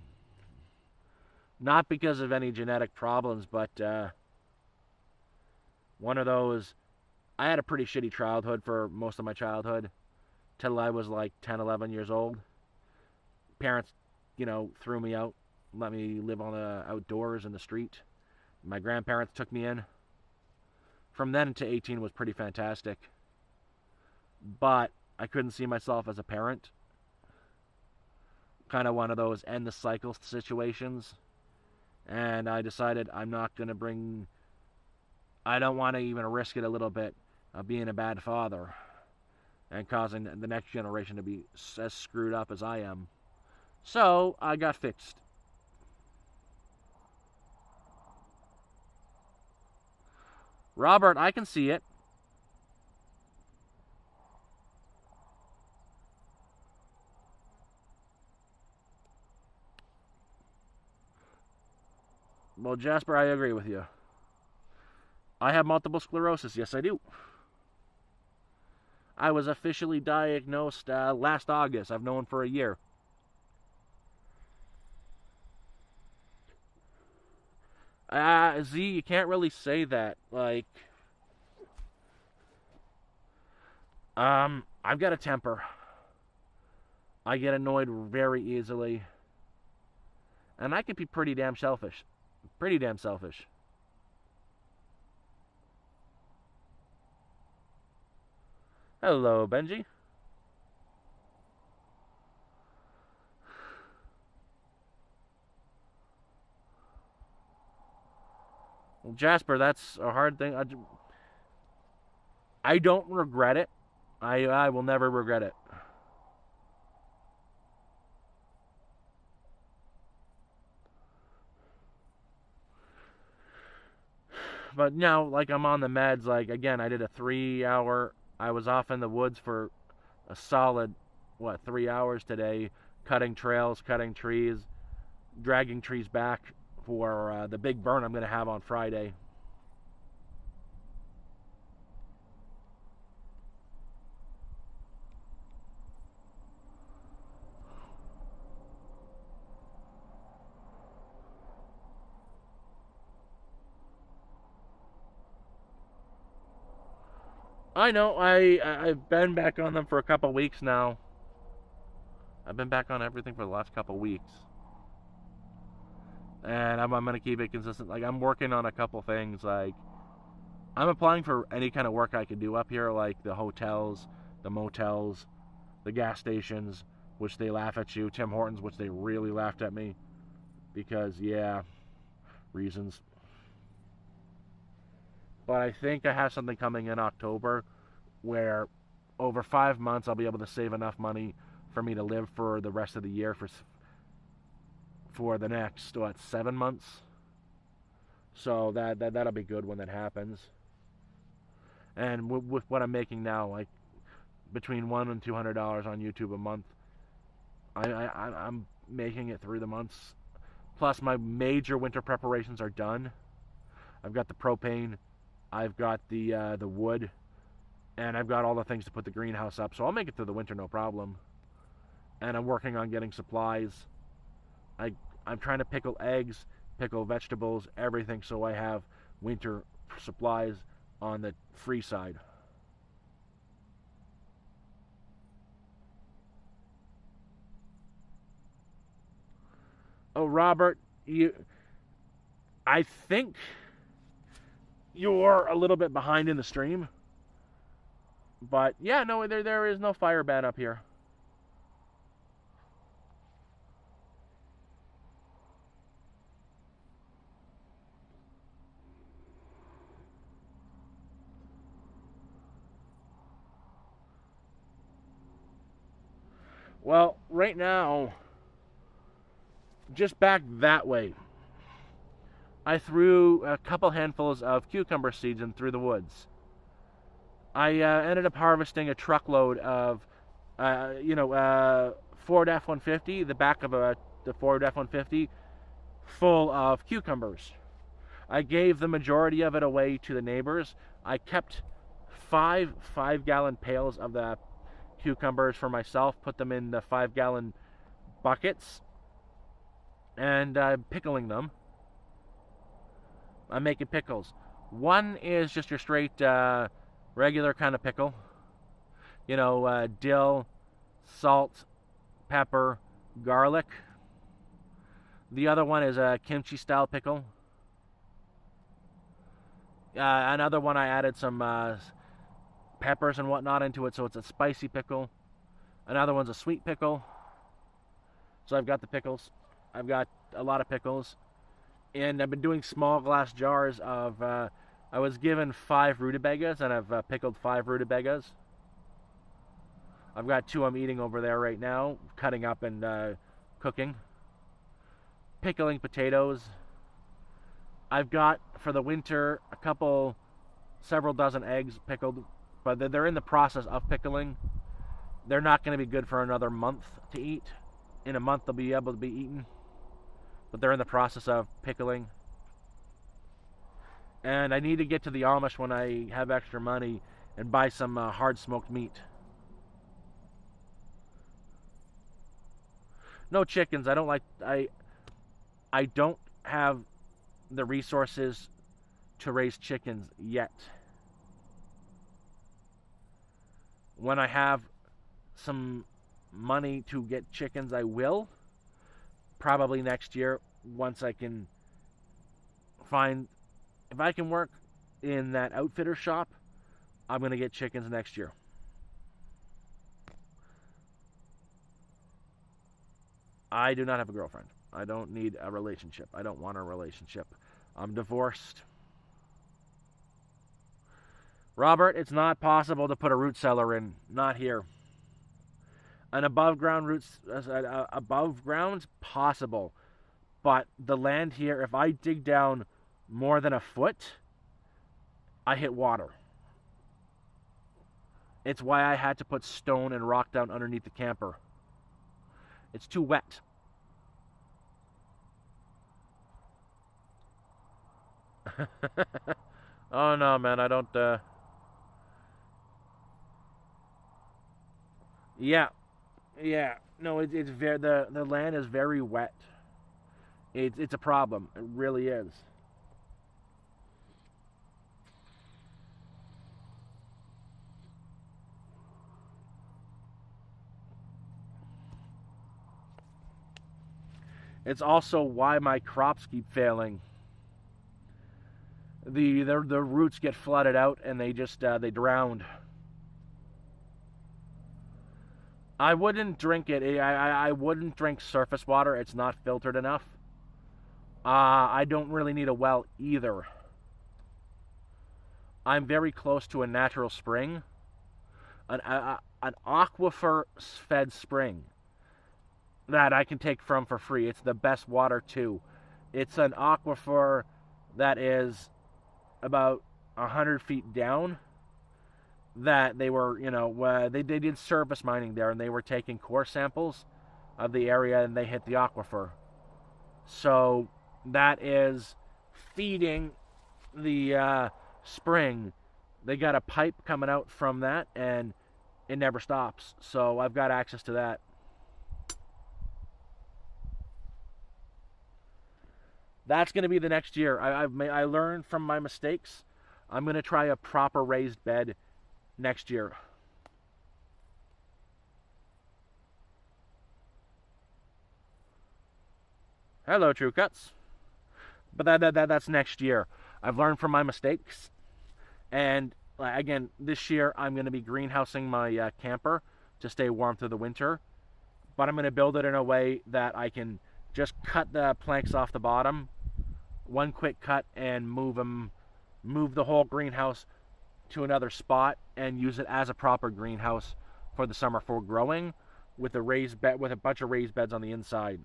Not because of any genetic problems, but one of those. I had a pretty shitty childhood for most of my childhood, till I was like 10, 11 years old. Parents, threw me out let me live on the outdoors in the street. My grandparents took me in. From then to 18 was pretty fantastic. But I couldn't see myself as a parent. Kind of one of those end the cycle situations. And I decided I don't want to even risk it a little bit of being a bad father and causing the next generation to be as screwed up as I am. So I got fixed. Robert, I can see it. Well, Jasper, I agree with you. I have multiple sclerosis. Yes, I do. I was officially diagnosed last August. I've known for a year. Z, you can't really say that. Like, I've got a temper. I get annoyed very easily. And I can be pretty damn selfish. Pretty damn selfish. Hello, Benji. Well, Jasper, that's a hard thing. I don't regret it. I will never regret it. But now, like, I'm on the meds. Like, again, I did a 3 hour. I was off in the woods for a solid, 3 hours today, cutting trails, cutting trees, dragging trees back for the big burn I'm going to have on Friday. I know. I've been back on them for a couple weeks now. I've been back on everything for the last couple weeks, and I'm gonna keep it consistent. Like, I'm working on a couple things. Like, I'm applying for any kind of work I can do up here, like the hotels, the motels, the gas stations, which they laugh at you. Tim Hortons, which they really laughed at me because, yeah, reasons. But I think I have something coming in October where over 5 months I'll be able to save enough money for me to live for the rest of the year for the next 7 months. So that'll be good when that happens. And with what I'm making now, like between $100 and $200 on YouTube a month, I'm making it through the months. Plus, my major winter preparations are done. I've got the propane, I've got the wood, and I've got all the things to put the greenhouse up. So I'll make it through the winter, no problem. And I'm working on getting supplies. I'm trying to pickle eggs, pickle vegetables, everything, so I have winter supplies on the free side. Oh, Robert, I think you're a little bit behind in the stream. But yeah, no, there is no fire ban up here. Well, right now, just back that way, I threw a couple handfuls of cucumber seeds in through the woods. I ended up harvesting a truckload of, Ford F-150, the back of the Ford F-150, full of cucumbers. I gave the majority of it away to the neighbors. I kept five-gallon pails of the cucumbers for myself, put them in the 5-gallon buckets, and I'm pickling them. I'm making pickles. One is just your straight regular kind of pickle. Dill, salt, pepper, garlic. The other one is a kimchi style pickle. Another one I added some peppers and whatnot into it, so it's a spicy pickle. Another one's a sweet pickle. So I've got the pickles. I've got a lot of pickles. And I've been doing small glass jars of, I was given 5 rutabagas, and I've pickled 5 rutabagas. I've got 2 I'm eating over there right now, cutting up and cooking. Pickling potatoes. I've got, for the winter, several dozen eggs pickled, but they're in the process of pickling. They're not going to be good for another month to eat. In a month, they'll be able to be eaten, but they're in the process of pickling. And I need to get to the Amish when I have extra money and buy some hard smoked meat. No chickens. I don't have the resources to raise chickens yet. When I have some money to get chickens, I will. Probably next year, once I can find, if I can work in that outfitter shop, I'm going to get chickens next year. I do not have a girlfriend. I don't need a relationship. I don't want a relationship. I'm divorced. Robert, it's not possible to put a root cellar in. Not here. An above ground's possible, but the land here, if I dig down more than a foot, I hit water. It's why I had to put stone and rock down underneath the camper. It's too wet. Oh no, man, I don't. Yeah. No, it's very, the land is very wet. It's a problem. It really is. It's also why my crops keep failing. The roots get flooded out and they just they drown. I wouldn't drink it. I wouldn't drink surface water. It's not filtered enough. I don't really need a well either. I'm very close to a natural spring, an aquifer-fed spring that I can take from for free. It's the best water too. It's an aquifer that is about 100 feet down. That they were, they did surface mining there, and they were taking core samples of the area, and they hit the aquifer. So that is feeding the spring. They got a pipe coming out from that, and it never stops. So I've got access to that. That's going to be the next year. I learned from my mistakes. I'm going to try a proper raised bed next year. Hello, True Cuts. But that's next year. I've learned from my mistakes, and again, this year I'm going to be greenhousing my camper to stay warm through the winter. But I'm going to build it in a way that I can just cut the planks off the bottom, one quick cut, and move the whole greenhouse to another spot and use it as a proper greenhouse for the summer for growing, with a raised bed, with a bunch of raised beds on the inside.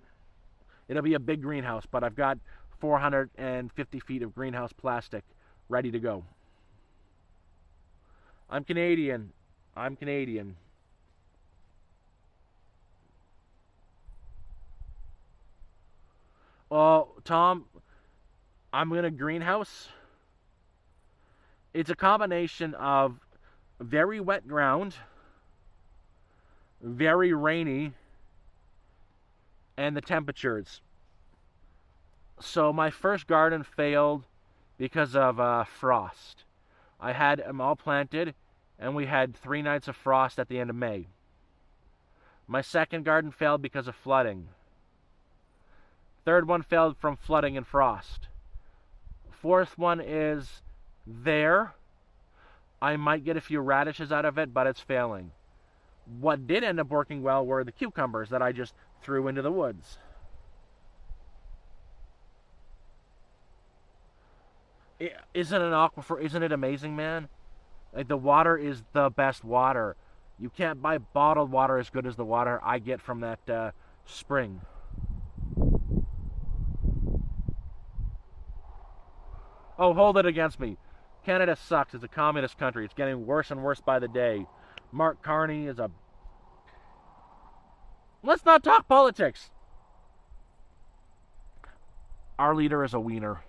It'll be a big greenhouse, but I've got 450 feet of greenhouse plastic ready to go. I'm Canadian. Oh, Tom, I'm gonna greenhouse. It's a combination of very wet ground, very rainy, and the temperatures. So my first garden failed because of frost. I had them all planted, and we had 3 nights of frost at the end of May. My second garden failed because of flooding. Third one failed from flooding and frost. Fourth one is there. I might get a few radishes out of it, but it's failing. What did end up working well were the cucumbers that I just threw into the woods. Isn't an aquifer, isn't it amazing, man? Like, the water is the best water. You can't buy bottled water as good as the water I get from that spring. Oh, hold it against me. Canada sucks. It's a communist country. It's getting worse and worse by the day. Mark Carney is a... Let's not talk politics. Our leader is a wiener.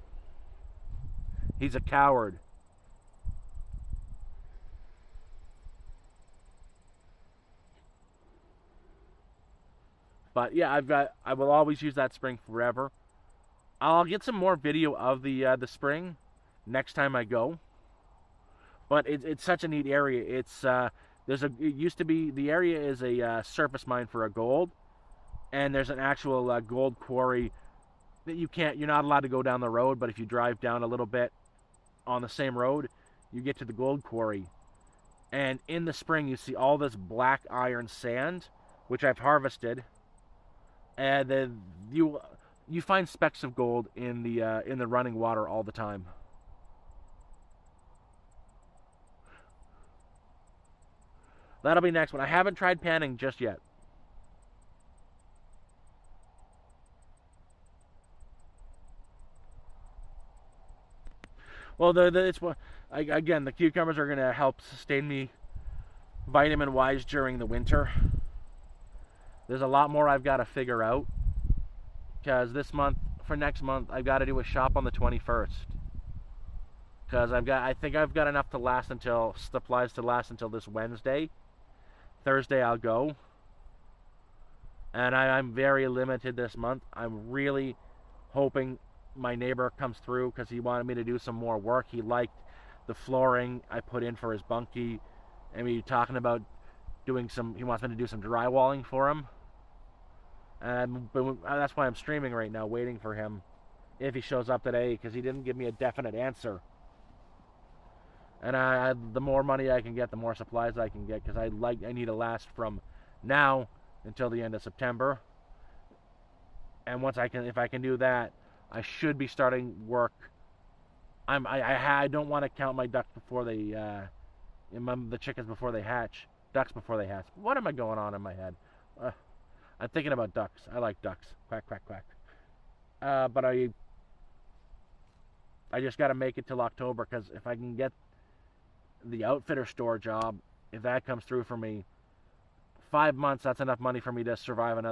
He's a coward. But yeah, I will always use that spring forever. I'll get some more video of the spring next time I go. But it's such a neat area. It's it used to be, the area is a surface mine for a gold, and there's an actual gold quarry that you're not allowed to go down the road, but if you drive down a little bit on the same road, you get to the gold quarry. And in the spring, you see all this black iron sand, which I've harvested, and then you find specks of gold in the running water all the time. That'll be next one. I haven't tried panning just yet. Well, again, the cucumbers are going to help sustain me vitamin-wise during the winter. There's a lot more I've got to figure out, because for next month, I've got to do a shop on the 21st. Because I think I've got enough to last until, supplies to last until this Wednesday. Thursday I'll go. And I'm very limited this month. I'm really hoping my neighbor comes through, because he wanted me to do some more work. He liked the flooring I put in for his bunkie. And we were talking about he wants me to do some drywalling for him. But that's why I'm streaming right now, waiting for him, if he shows up today, because he didn't give me a definite answer. And the more money I can get, the more supplies I can get, because I need to last from now until the end of September. And if I can do that, I should be starting work. I don't want to count my ducks before they the chickens before they hatch. Ducks before they hatch. What am I going on in my head? I'm thinking about ducks. I like ducks. Quack, quack, quack. But I just got to make it till October, because if I can get the outfitter store job, if that comes through for me, 5 months, that's enough money for me to survive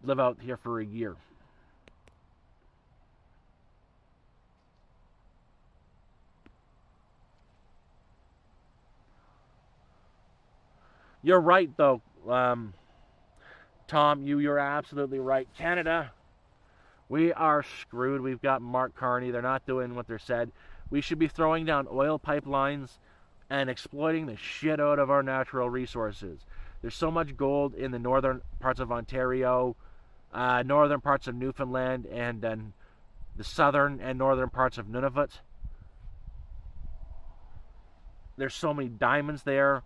live out here for a year. You're right, though, Tom. You're absolutely right. Canada, we are screwed. We've got Mark Carney. They're not doing what they're said. We should be throwing down oil pipelines and exploiting the shit out of our natural resources. There's so much gold in the northern parts of Ontario, northern parts of Newfoundland, and then the southern and northern parts of Nunavut. There's so many diamonds there.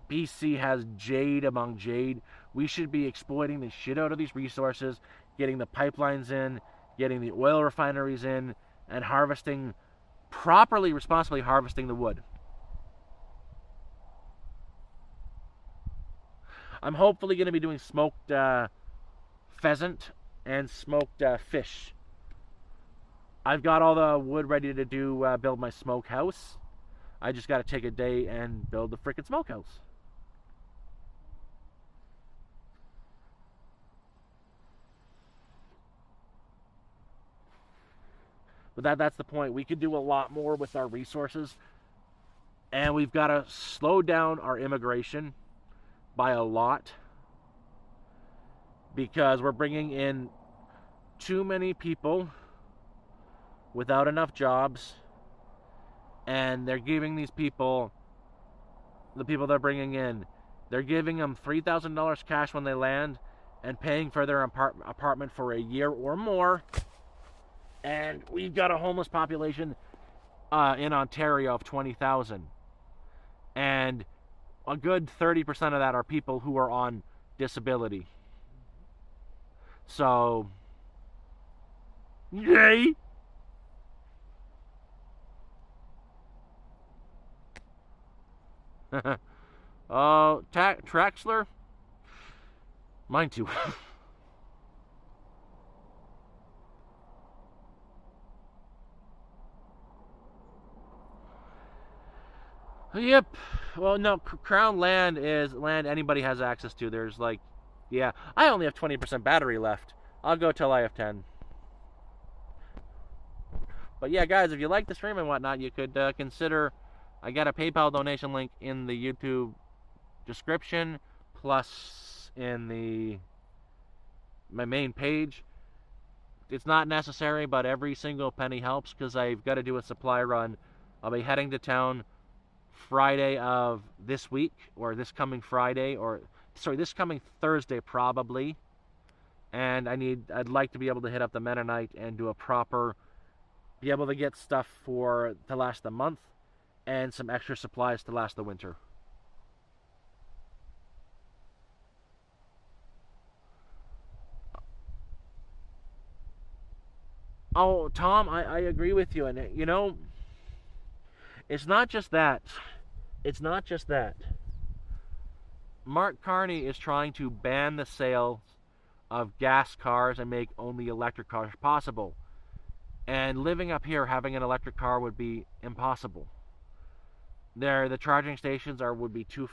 BC has jade among jade. We should be exploiting the shit out of these resources, getting the pipelines in, getting the oil refineries in, and responsibly harvesting the wood. I'm hopefully going to be doing smoked pheasant and smoked fish. I've got all the wood ready to build my smokehouse. I just got to take a day and build the frickin' smokehouse. But that's the point. We could do a lot more with our resources, and we've got to slow down our immigration by a lot, because we're bringing in too many people without enough jobs, and they're giving these people, the people they're bringing in, they're giving them $3,000 cash when they land, and paying for their apartment for a year or more. And we've got a homeless population in Ontario of 20,000. And a good 30% of that are people who are on disability. So, yay! Traxler? Mine too. Yep. Well, no, Crown land is land anybody has access to. There's like, yeah, I only have 20% battery left. I'll go till I have 10. But yeah, guys, if you like the stream and whatnot, you could consider. I got a PayPal donation link in the YouTube description, plus in my main page. It's not necessary, but every single penny helps because I've got to do a supply run. I'll be heading to town Friday of this week, or this coming Friday, or sorry, this coming Thursday probably. And I'd like to be able to hit up the Mennonite and do a proper, be able to get stuff to last the month, and some extra supplies to last the winter. Oh, Tom, I agree with you, and you know, it's not just that. It's not just that. Mark Carney is trying to ban the sale of gas cars and make only electric cars possible. And living up here, having an electric car would be impossible. The charging stations would be few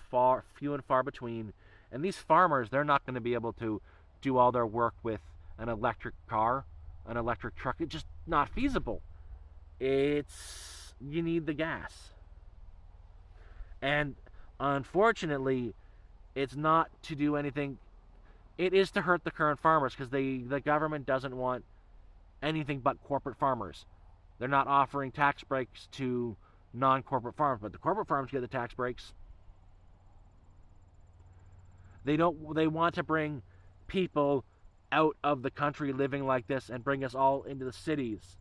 and far between. And these farmers, they're not going to be able to do all their work with an electric car, an electric truck. It's just not feasible. You need the gas. And unfortunately, it's not to do anything. It is to hurt the current farmers because the government doesn't want anything but corporate farmers. They're not offering tax breaks to non-corporate farms, but the corporate farms get the tax breaks. They want to bring people out of the country living like this and bring us all into the cities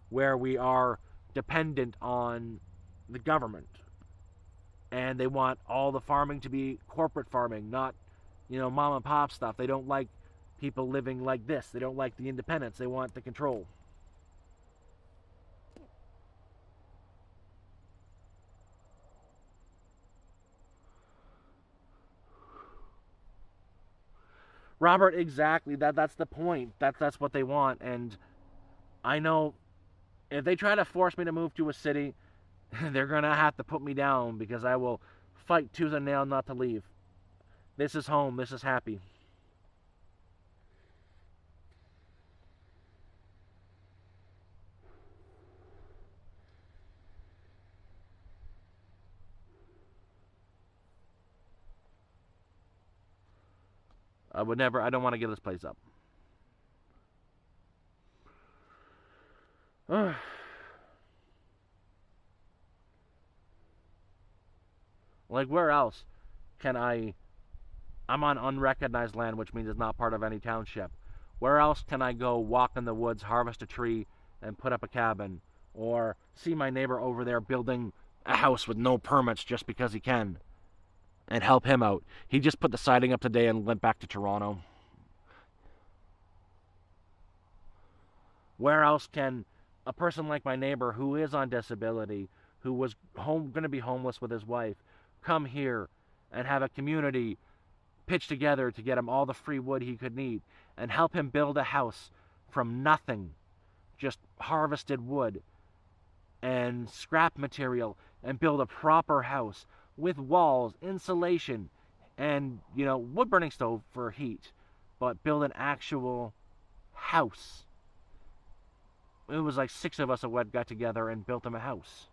where we are dependent on the government. And they want all the farming to be corporate farming, not, mom and pop stuff. They don't like people living like this. They don't like the independence. They want the control. Robert, exactly. That's the point. That's what they want. And I know if they try to force me to move to a city, they're going to have to put me down because I will fight tooth and nail not to leave. This is home. This is happy. I don't want to give this place up. Like, where else can I'm on unrecognized land, which means it's not part of any township. Where else can I go walk in the woods, harvest a tree, and put up a cabin? Or see my neighbor over there building a house with no permits just because he can, and help him out. He just put the siding up today and went back to Toronto. Where else can a person like my neighbor who is on disability, who was going to be homeless with his wife, come here and have a community pitch together to get him all the free wood he could need and help him build a house from nothing, just harvested wood and scrap material, and build a proper house with walls, insulation, and wood burning stove for heat, but build an actual house. It was like 6 of us that got together and built him a house.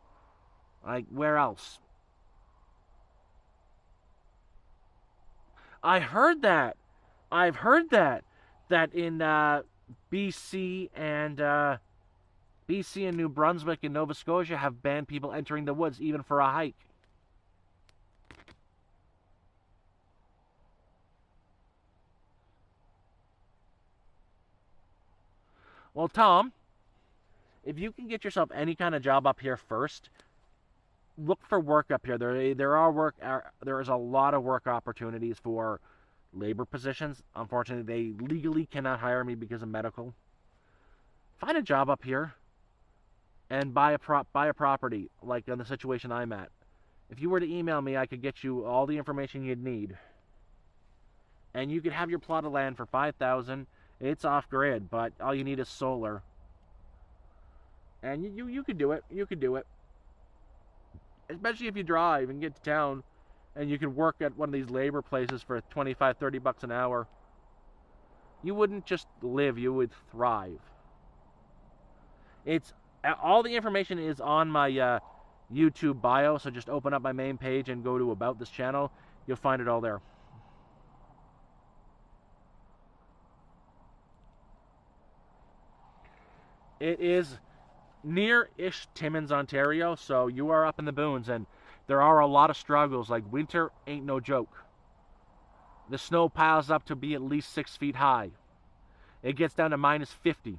Like, where else? I've heard that in BC and New Brunswick and Nova Scotia have banned people entering the woods even for a hike. Well, Tom, if you can get yourself any kind of job up here first, look for work up here. There is a lot of work opportunities for labor positions. Unfortunately, they legally cannot hire me because of medical. Find a job up here and buy a property like in the situation I'm at. If you were to email me, I could get you all the information you'd need, and you could have your plot of land for 5,000. It's off grid, but all you need is solar, and you could do it. You could do it, especially if you drive and get to town, and you can work at one of these labor places for 25, 30 bucks an hour. You wouldn't just live; you would thrive. It's all the information is on my YouTube bio, so just open up my main page and go to about this channel. You'll find it all there. It is near-ish Timmins, Ontario, so you are up in the boons, and there are a lot of struggles. Like, winter ain't no joke. The snow piles up to be at least 6 feet high. It gets down to minus 50.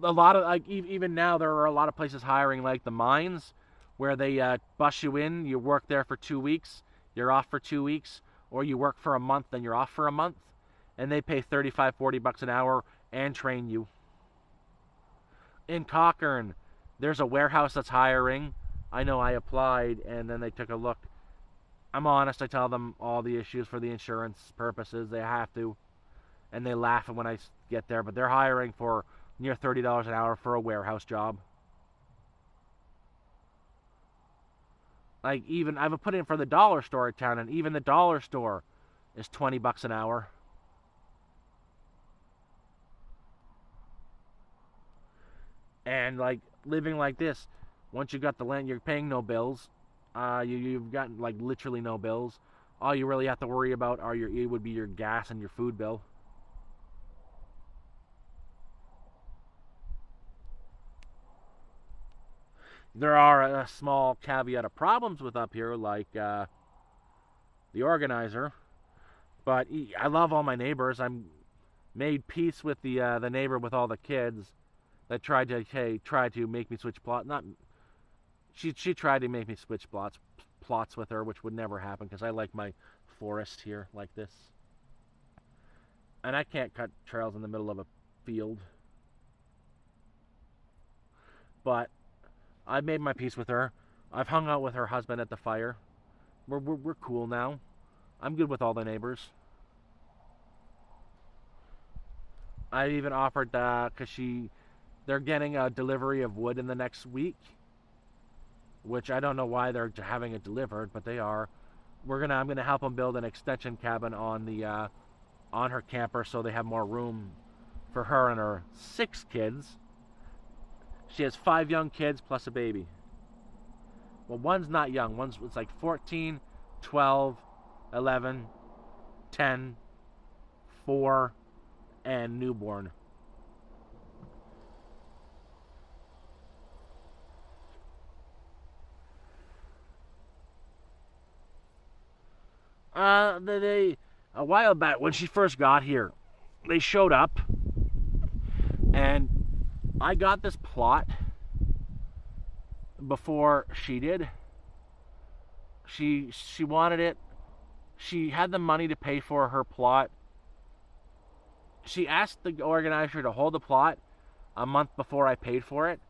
A lot of, like, even now, there are a lot of places hiring, like the mines, where they bus you in, you work there for 2 weeks, you're off for 2 weeks, or you work for a month, then you're off for a month, and they pay 35, 40 bucks an hour and train you. In Cochrane, there's a warehouse that's hiring. I know I applied, and then they took a look. I'm honest, I tell them all the issues for the insurance purposes. They have to, and they laugh when I get there, but they're hiring for near $30 an hour for a warehouse job. Like, even I've put in for the dollar store at town, and even the dollar store is 20 bucks an hour. And like living like this, once you got the land, you're paying no bills. You've got like literally no bills. All you really have to worry about would be your gas and your food bill. There are a small caveat of problems with up here, like the organizer. But I love all my neighbors. I'm made peace with the neighbor with all the kids that tried to make me switch plot. Not she tried to make me switch plots with her, which would never happen because I like my forest here like this, and I can't cut trails in the middle of a field. But I've made my peace with her. I've hung out with her husband at the fire. We're cool now. I'm good with all the neighbors. I even offered because they're getting a delivery of wood in the next week, which I don't know why they're having it delivered, but they are. I'm gonna help them build an extension cabin on her camper so they have more room for her and her 6 kids. She has 5 young kids plus a baby. Well, one's not young. It's like 14, 12, 11, 10, 4, and newborn. They a while back when she first got here, they showed up, and I got this plot before she did. She wanted it. She had the money to pay for her plot. She asked the organizer to hold the plot a month before I paid for it,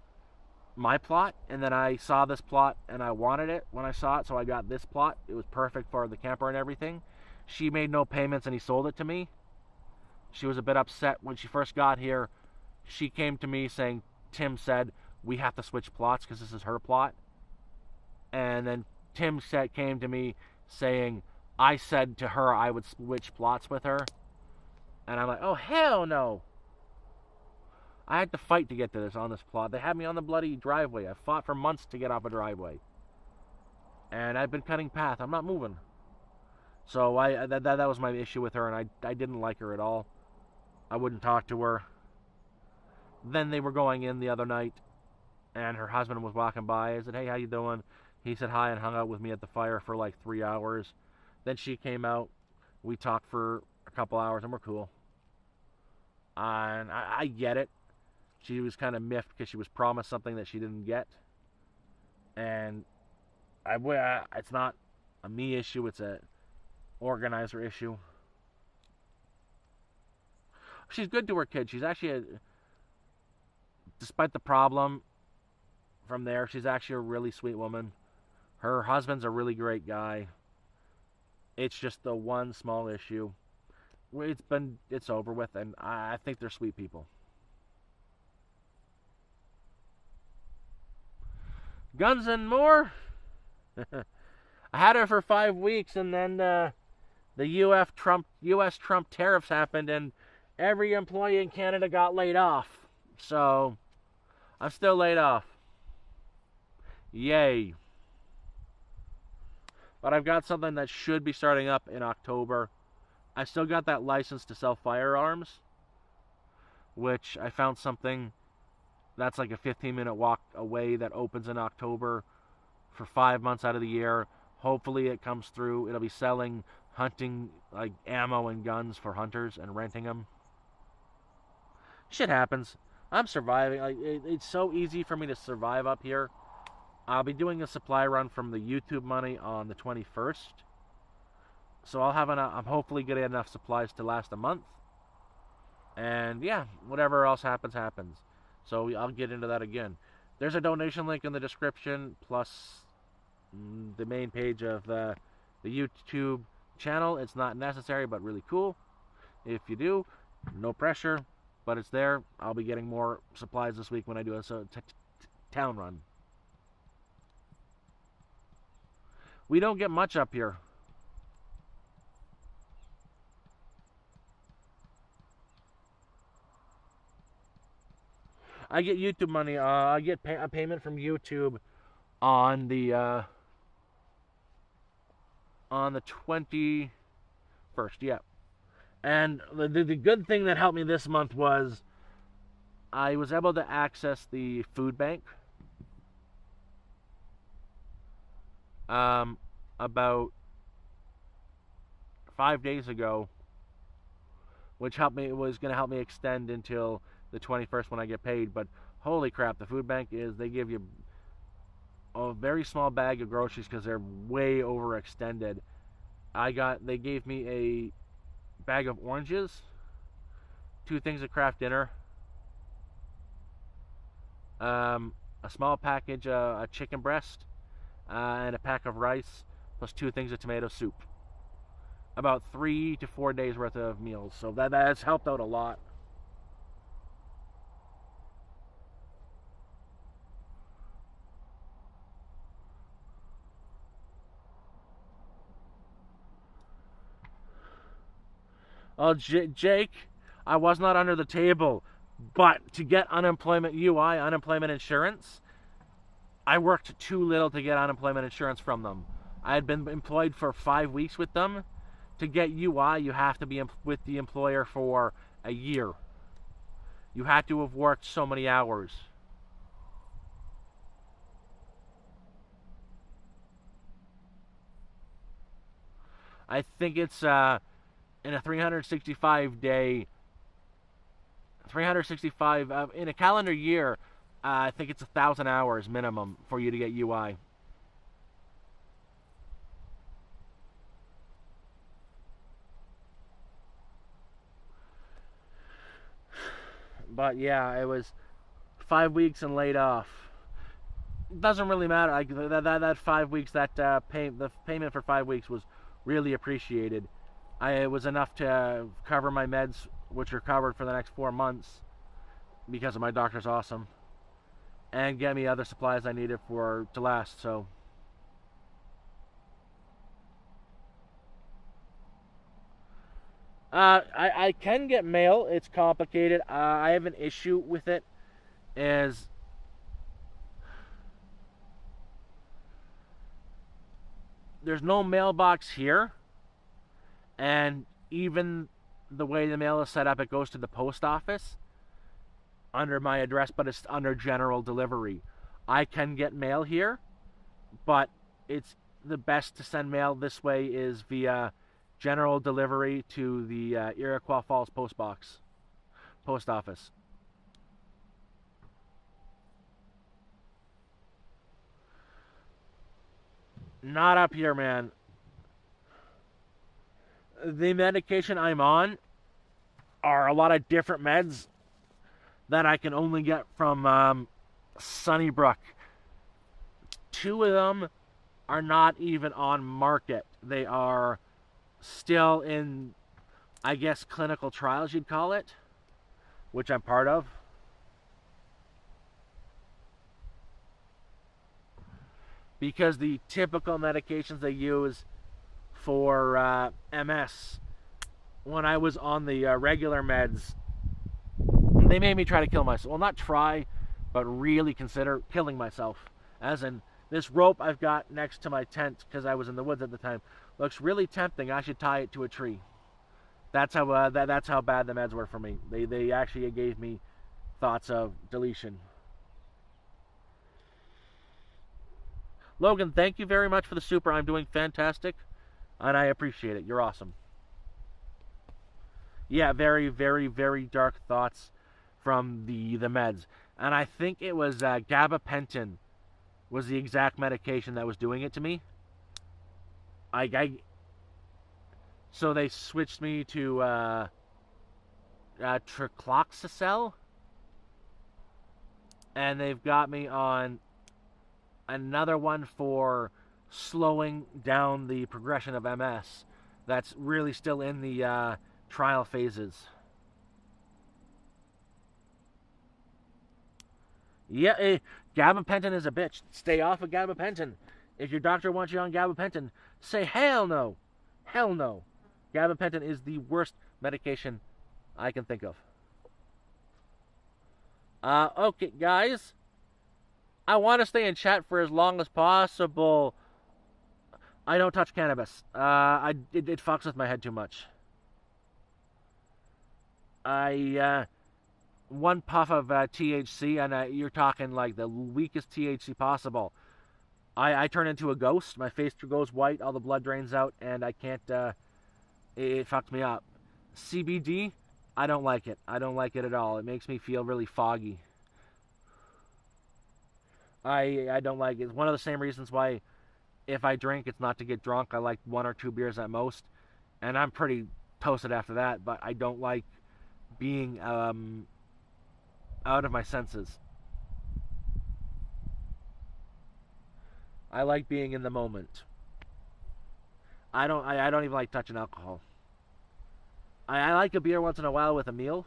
my plot, and then I saw this plot and I wanted it when I saw it, so I got this plot. It was perfect for the camper and everything. She made no payments and he sold it to me. She was a bit upset when she first got here. She came to me saying, Tim said, we have to switch plots because this is her plot. And then Tim came to me saying, I said to her I would switch plots with her. And I'm like, oh, hell no. I had to fight to get to on this plot. They had me on the bloody driveway. I fought for months to get off a driveway. And I've been cutting path. I'm not moving. So that was my issue with her, and I didn't like her at all. I wouldn't talk to her. Then they were going in the other night, and her husband was walking by. I said, hey, how you doing? He said hi and hung out with me at the fire for like 3 hours. Then she came out, We talk for a couple hours and we're cool. And I get it. She was kind of miffed because she was promised something that she didn't get. And it's not a me issue, it's a organizer issue. She's good to her kid. She's actually, despite the problem from there, she's actually a really sweet woman. Her husband's a really great guy. It's just the one small issue. It's over with, and I think they're sweet people. Guns and more. I had her for 5 weeks, and then the U.S. Trump tariffs happened, and every employee in Canada got laid off. So I'm still laid off. Yay. But I've got something that should be starting up in October. I still got that license to sell firearms, which I found something that's like a 15-minute walk away that opens in October for 5 months out of the year. Hopefully it comes through. It'll be selling hunting, like ammo and guns for hunters and renting them. Shit happens. I'm surviving. Like it's so easy for me to survive up here. I'll be doing a supply run from the YouTube money on the 21st. So I'll have I'm hopefully getting enough supplies to last a month. And yeah, whatever else happens, happens. So I'll get into that again. There's a donation link in the description, plus the main page of the YouTube channel. It's not necessary, but really cool. If you do, no pressure, but it's there. I'll be getting more supplies this week when I do a town run. We don't get much up here. I get YouTube money. I get a payment from YouTube on the 21st. Yeah, and the good thing that helped me this month was I was able to access the food bank. About 5 days ago, which helped me. It was going to help me extend until the 21st when I get paid. But holy crap, the food bank they give you a very small bag of groceries because they're way overextended. They gave me a bag of oranges, 2 things of Kraft Dinner, a small package of a chicken breast, and a pack of rice, plus 2 things of tomato soup. About 3 to 4 days worth of meals. So that's helped out a lot. Oh, Jake, I was not under the table, but to get unemployment insurance, I worked too little to get unemployment insurance from them. I had been employed for 5 weeks with them. To get UI, you have to be with the employer for a year. You had to have worked so many hours. I think it's in a 365 in a calendar year. I think it's 1,000 hours minimum for you to get UI. But yeah, it was 5 weeks and laid off. It doesn't really matter. Like that 5 weeks, the payment for 5 weeks was really appreciated. It was enough to cover my meds, which are covered for the next 4 months because of my doctor's awesome, and get me other supplies I needed to last. So I can get mail. It's complicated. I have an issue with it. Is there's no mailbox here, and even the way the mail is set up, it goes to the post office under my address, but it's under general delivery. I can get mail here, but it's the best to send mail this way is via general delivery to the Iroquois Falls post office. Not up here, man. The medication I'm on are a lot of different meds that I can only get from Sunnybrook. 2 of them are not even on market. They are still in, I guess, clinical trials, you'd call it, which I'm part of. Because the typical medications they use for MS, when I was on the regular meds, they made me try to kill myself. Well, not try, but really consider killing myself. As in, this rope I've got next to my tent, because I was in the woods at the time, looks really tempting. I should tie it to a tree. That's how that's how bad the meds were for me. They actually gave me thoughts of deletion. Logan, thank you very much for the super. I'm doing fantastic, and I appreciate it. You're awesome. Yeah, very, very, very dark thoughts from the meds. And I think it was gabapentin was the exact medication that was doing it to me. So they switched me to tricloxacel, and they've got me on another one for slowing down the progression of MS. That's really still in the trial phases. Yeah, gabapentin is a bitch. Stay off of gabapentin. If your doctor wants you on gabapentin, say hell no. Hell no. Gabapentin is the worst medication I can think of. Okay, guys. I want to stay in chat for as long as possible. I don't touch cannabis. It fucks with my head too much. One puff of THC, and you're talking like the weakest THC possible. I turn into a ghost. My face goes white. All the blood drains out, and I can't. It fucks me up. CBD, I don't like it. I don't like it at all. It makes me feel really foggy. I don't like it. It's one of the same reasons why if I drink, it's not to get drunk. I like 1 or 2 beers at most, and I'm pretty toasted after that, but I don't like being out of my senses. I like being in the moment. I don't even like touching alcohol. I like a beer once in a while with a meal,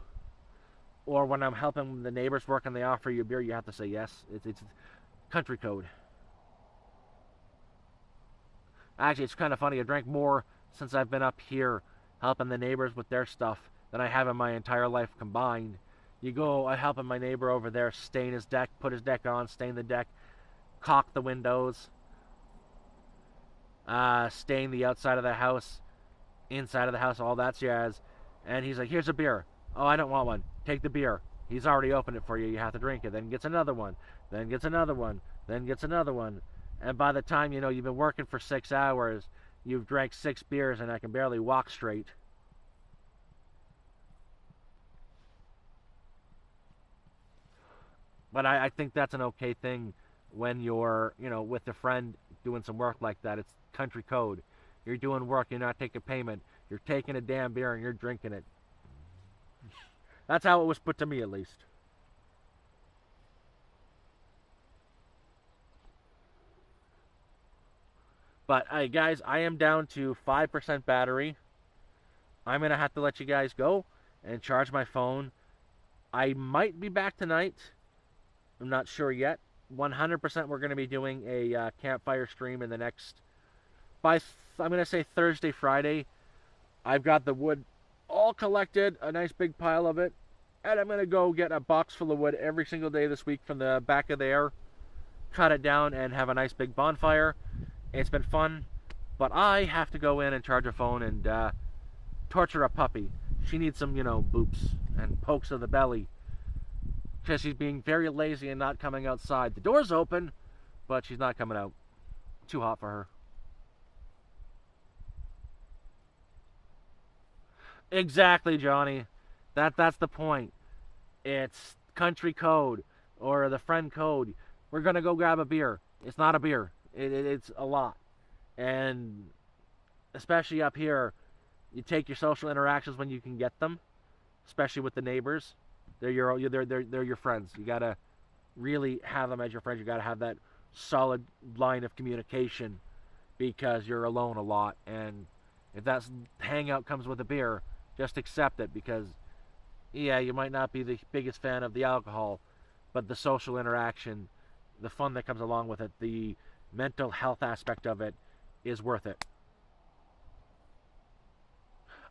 or when I'm helping the neighbors work and they offer you a beer, you have to say yes. It's country code. Actually, it's kind of funny. I drank more since I've been up here helping the neighbors with their stuff than I have in my entire life combined. You go, I helping my neighbor over there stain his deck, put his deck on, stain the deck, caulk the windows, stain the outside of the house, inside of the house, all that jazz. And he's like, here's a beer. Oh, I don't want one. Take the beer. He's already opened it for you. You have to drink it. Then gets another one. Then gets another one. Then gets another one. And by the time, you've been working for 6 hours, you've drank 6 beers and I can barely walk straight. But I think that's an okay thing when you're, with a friend doing some work like that. It's country code. You're doing work, you're not taking payment. You're taking a damn beer and you're drinking it. That's how it was put to me, at least. But, hey, guys, I am down to 5% battery. I'm going to have to let you guys go and charge my phone. I might be back tonight. I'm not sure yet. 100% we're going to be doing a campfire stream in the next... I'm going to say Thursday, Friday. I've got the wood all collected, a nice big pile of it. And I'm going to go get a box full of wood every single day this week from the back of there. Cut it down and have a nice big bonfire. It's been fun. But I have to go in and charge a phone and torture a puppy. She needs some, boops and pokes of the belly. Because she's being very lazy and not coming outside. The door's open, but she's not coming out. Too hot for her. Exactly, Johnny. That's the point. It's country code or the friend code. We're gonna go grab a beer. It's not a beer. It's a lot, and especially up here, you take your social interactions when you can get them, especially with the neighbors. They're your friends. You gotta really have them as your friends. You gotta have that solid line of communication because you're alone a lot. And if that hangout comes with a beer, just accept it because yeah, you might not be the biggest fan of the alcohol, but the social interaction, the fun that comes along with it, the mental health aspect of it is worth it.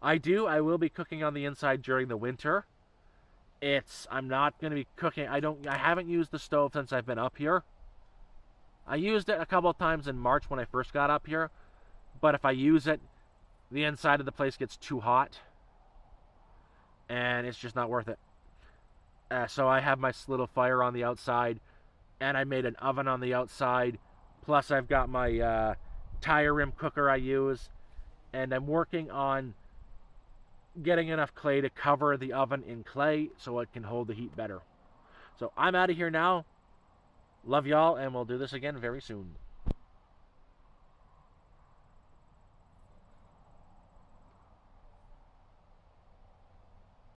I will be cooking on the inside during the winter. I'm not going to be cooking. I haven't used the stove since I've been up here. I used it a couple of times in March when I first got up here, but if I use it, the inside of the place gets too hot and it's just not worth it. So I have my little fire on the outside, and I made an oven on the outside. Plus, I've got my tire rim cooker I use, and I'm working on getting enough clay to cover the oven in clay so it can hold the heat better. So I'm out of here now. Love y'all, and we'll do this again very soon.